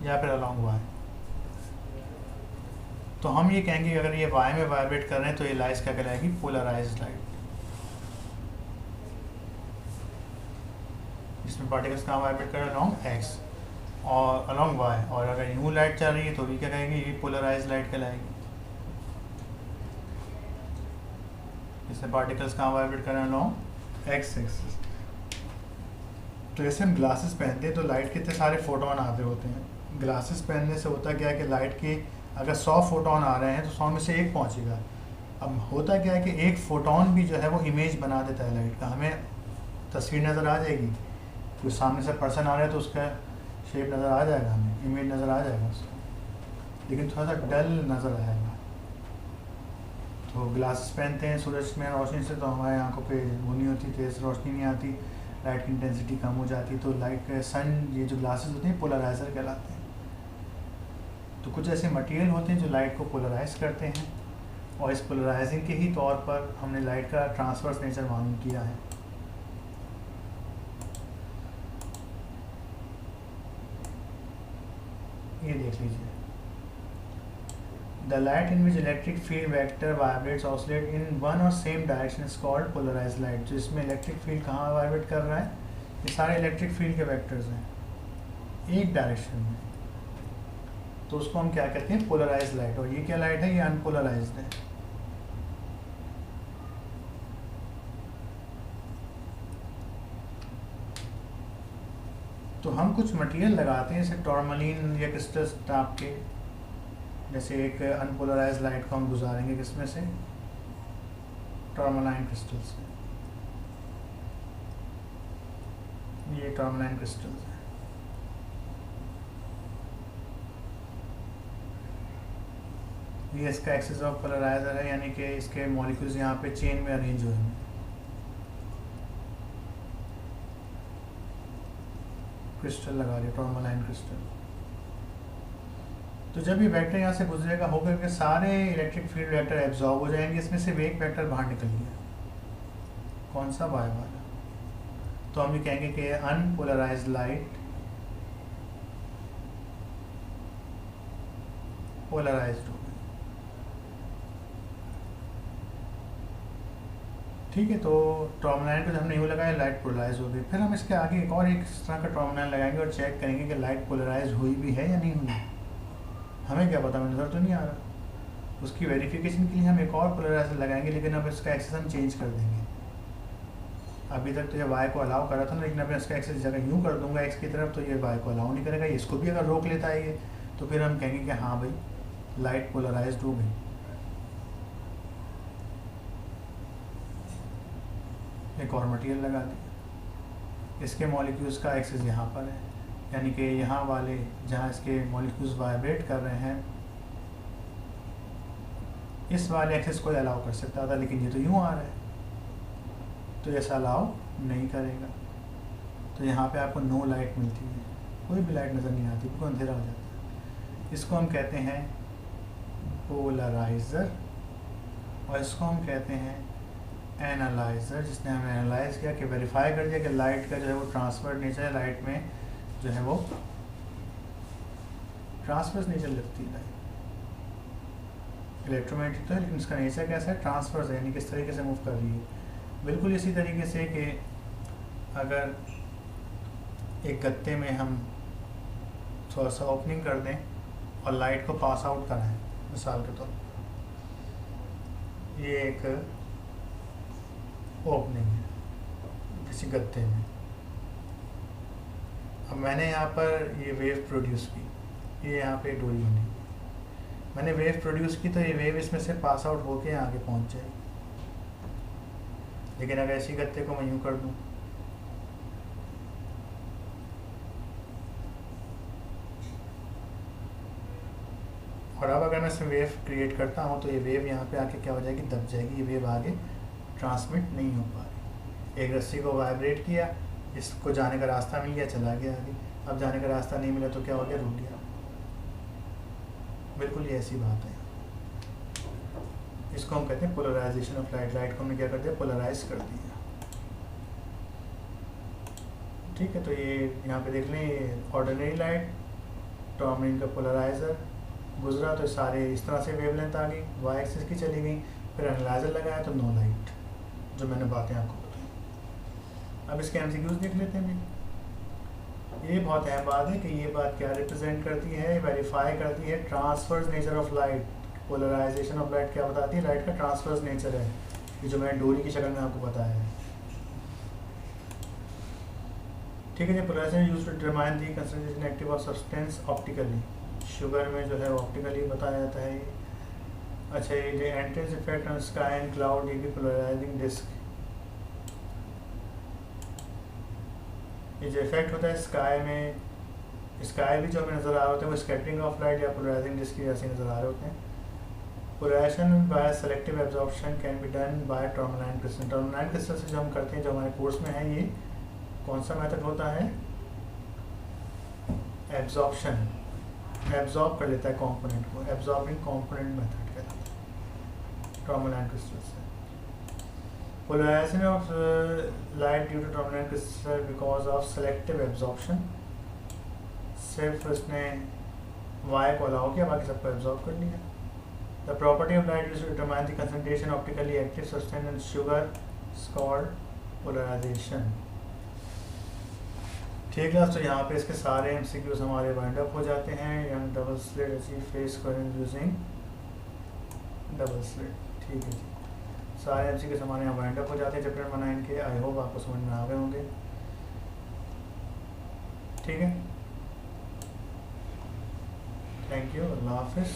या फिर अलोंग वाई। तो हम ये कहेंगे कि अगर ये वाई में वाइब्रेट कर रहे हैं तो ये लाइट क्या कहलाएगी, पोलराइज्ड लाइट। इसमें पार्टिकल्स कहाँ वाइब्रेट कर रहे हैं, अलोंग एक्स और अलोंग वाई। और अगर यूँ लाइट चल रही है तो भी क्या कहेंगे, ये पोलराइज्ड लाइट कहलाएगी। इसमें पार्टिकल्स कहाँ वाइब्रेट कर रहे हैं, अलोंग एक्स एक्सिस। तो जैसे हम ग्लासेस पहनते हैं तो लाइट के इतने सारे फोटोन आते होते हैं। ग्लासेस पहनने से होता क्या है कि लाइट के अगर 100 फोटोन आ रहे हैं तो 100 में से एक पहुंचेगा। अब होता क्या है कि एक फोटोन भी जो है वो इमेज बना देता है लाइट का। हमें तस्वीर नज़र आ जाएगी, कोई सामने से पर्सन आ रहा है तो उसका शेप नज़र आ जाएगा, हमें इमेज नज़र आ जाएगा उसका, लेकिन थोड़ा सा डल नज़र आएगा। तो ग्लासेस पहनते हैं सूरज में रोशनी से, तो हमारे आंखों पे वो नहीं होती, तेज़ रोशनी नहीं आती, लाइट की इंटेंसिटी कम हो जाती। तो लाइट सन, ये जो ग्लासेस होते हैं पोलराइज़र कहलाते हैं। तो कुछ ऐसे मटेरियल होते हैं जो लाइट को पोलराइज करते हैं, और इस पोलराइजिंग के ही तौर पर हमने लाइट का ट्रांसवर्स नेचर मालूम किया है। ये देख लीजिए, the light in which electric field vector vibrates oscillate in one और same direction is called polarized light. जो इसमें इलेक्ट्रिक फील्ड कहाँ वाइब्रेट कर रहा है, ये सारे इलेक्ट्रिक फील्ड के वेक्टर्स हैं एक डायरेक्शन में, तो उसको हम क्या कहते हैं, पोलराइज्ड लाइट। और ये क्या लाइट है, ये अनपोलराइज्ड है। तो हम कुछ मटेरियल लगाते हैं जैसे टॉर्मलिन या क्रिस्टल टाइप के, जैसे एक अनपोलराइज्ड लाइट को हम गुजारेंगे किसमें से, टॉर्मलाइन क्रिस्टल से। ये टॉर्मलाइन क्रिस्टल है। ये इसका एक्सिस ऑफ पोलराइजर है, यानी कि इसके मॉलिक्यूल्स यहाँ पे चेन में अरेंज हुए हैं। क्रिस्टल लगा रही है, टॉर्मलाइन क्रिस्टल। तो जब ये वेक्टर यहाँ से गुजरेगा होगा कि सारे इलेक्ट्रिक फील्ड वेक्टर एब्जॉर्ब हो जाएंगे, इसमें से एक वेक्टर बाहर निकल गया, कौन सा, वाई वाला। तो हम ये कहेंगे कि अनपोलराइज्ड लाइट पोलराइज्ड हो गई। ठीक है, तो टॉर्मलाइन को जब हमने यूँ लगाया लाइट पोलराइज हो गई। फिर हम इसके आगे एक और इस तरह का टॉर्मलाइन लगाएंगे और चेक करेंगे कि लाइट पोलराइज हुई भी है या नहीं हुई। हमें क्या पता, हमें नज़र तो नहीं आ रहा। उसकी वेरिफिकेशन के लिए हम एक और पोलराइजर लगाएंगे, लेकिन अब इसका एक्सेस हम चेंज कर देंगे। अभी तक तो ये वाई को अलाउ कर रहा था ना, लेकिन अब इसका एक्सेस जगह यूँ कर दूंगा एक्स की तरफ, तो ये वाई को अलाउ नहीं करेगा। इसको भी अगर रोक लेता है ये, तो फिर हम कहेंगे कि हाँ भाई लाइट पोलराइज्ड हो गई। एक और मटेरियल लगा दिया, इसके मॉलिक्यूल्स का एक्सेस यहाँ पर है, यानी कि यहाँ वाले जहाँ इसके मॉलिक्यूल्स वाइब्रेट कर रहे हैं, इस वाले एक्सेस को अलाउ कर सकता था, लेकिन ये तो यूँ आ रहा है, तो ऐसा अलाउ नहीं करेगा। तो यहाँ पे आपको नो लाइट मिलती है, कोई भी लाइट नज़र नहीं आती, बिल्कुल अंधेरा हो जाता है। इसको हम कहते हैं पोलराइज़र, और इसको हम कहते हैं एनालाइज़र, जिसने हमें एनालाइज किया कि वेरीफाई कर दिया कि लाइट का जो है वो ट्रांसफर नेचर है, लाइट में जो है वो ट्रांसफर्स नेचर लगती है। इलेक्ट्रोमैग्नेटिक तो है, लेकिन इसका नेचर कैसा है, ट्रांसफर्स है, यानी किस तरीके से मूव कर रही है। बिल्कुल इसी तरीके से कि अगर एक गत्ते में हम थोड़ा सा ओपनिंग कर दें और लाइट को पास आउट कराएं, मिसाल के तौर पर ये एक ओपनिंग है किसी गत्ते में। अब मैंने यहाँ पर ये वेव प्रोड्यूस की, ये यहाँ पे डोरी बनी, मैंने वेव प्रोड्यूस की, तो ये वेव इसमें से पास आउट होके आगे पहुँच जाएगी। लेकिन अगर इसी गत्ते को मैं यूँ कर दूँ, और अब अगर मैं इसमें वेव क्रिएट करता हूँ, तो ये वेव यहाँ पे आके क्या हो जाएगी, दब जाएगी, ये वेव आगे ट्रांसमिट नहीं हो पा रही। एक रस्सी को वाइब्रेट किया, इसको जाने का रास्ता मिल गया, चला गया आगे। अब जाने का रास्ता नहीं मिला तो क्या हो गया, रुक गया। बिल्कुल ये ऐसी बात है। इसको हम कहते हैं पोलराइजेशन ऑफ लाइट। लाइट को हमने क्या कर दिया, पोलराइज कर दिया। ठीक है, तो ये यहाँ पे देख लें ऑर्डिनरी लाइट, टॉर्मलिन का पोलराइजर गुजरा तो सारे इस तरह से वेवलेंथ आ गई, वाई एक्सिस की चली गई, फिर एनालाइजर लगाया तो नो लाइट, जो मैंने बातें आपको बताई। अब इसके एमसीक्यूज देख लेते हैं भी। ये बहुत अहम बात है कि ये बात क्या रिप्रेजेंट करती है, वेरीफाई करती है transverse nature of light. Polarisation of light क्या बताती है, लाइट का ट्रांसफर्स नेचर है, ये जो मैंने डोरी की शक्ल में आपको बताया है। ठीक है जी, polarization used to determine the concentration active of substance optically. Sugar में जो है ऑप्टिकली बताया जाता है। अच्छा, ये जो entrance effect on sky and cloud, ये भी पोलराइजिंग डिस्क। ये जो इफेक्ट होता है स्काई में, स्काई भी जो हमें नज़र आ रहे होते हैं वो स्कैटरिंग ऑफ लाइट या पोलराइजिंग डिस्क की जैसे नज़र आ रहे होते हैं। Polarization by selective absorption can be done by tourmaline crystal. Tourmaline crystal से जो हम करते हैं, जो हमारे कोर्स में है, ये कौन सा मेथड होता है, एब्जॉर्प्शन, एब्जॉर्ब कर लेता है कंपोनेंट को, एब्जॉर्बिंग कंपोनेंट मेथड कहते हैं टर्मलाइन क्रिस्टल से। Polarisation of light due to tourmaline crystal because of selective absorption, सिर्फ उसने वाई को अलाउ किया, बाकी सबको एब्जॉर्ब कर लिया। The property of light used to determine the concentration optically active substance in sugar is called polarisation. ठीक है, तो यहाँ पे इसके सारे एमसीक्यूज हमारे वाइंड अप हो जाते हैं। Young double slit achieve face current using double slit. ठीक है जी, सारे एमसीक्यूज हमारे यहाँ वाइंड अप हो जाते हैं चैप्टर नंबर 9 के। आई होप आपको समझ में आ गए होंगे। ठीक है, थैंक यू, अल्लाह हाफिज़।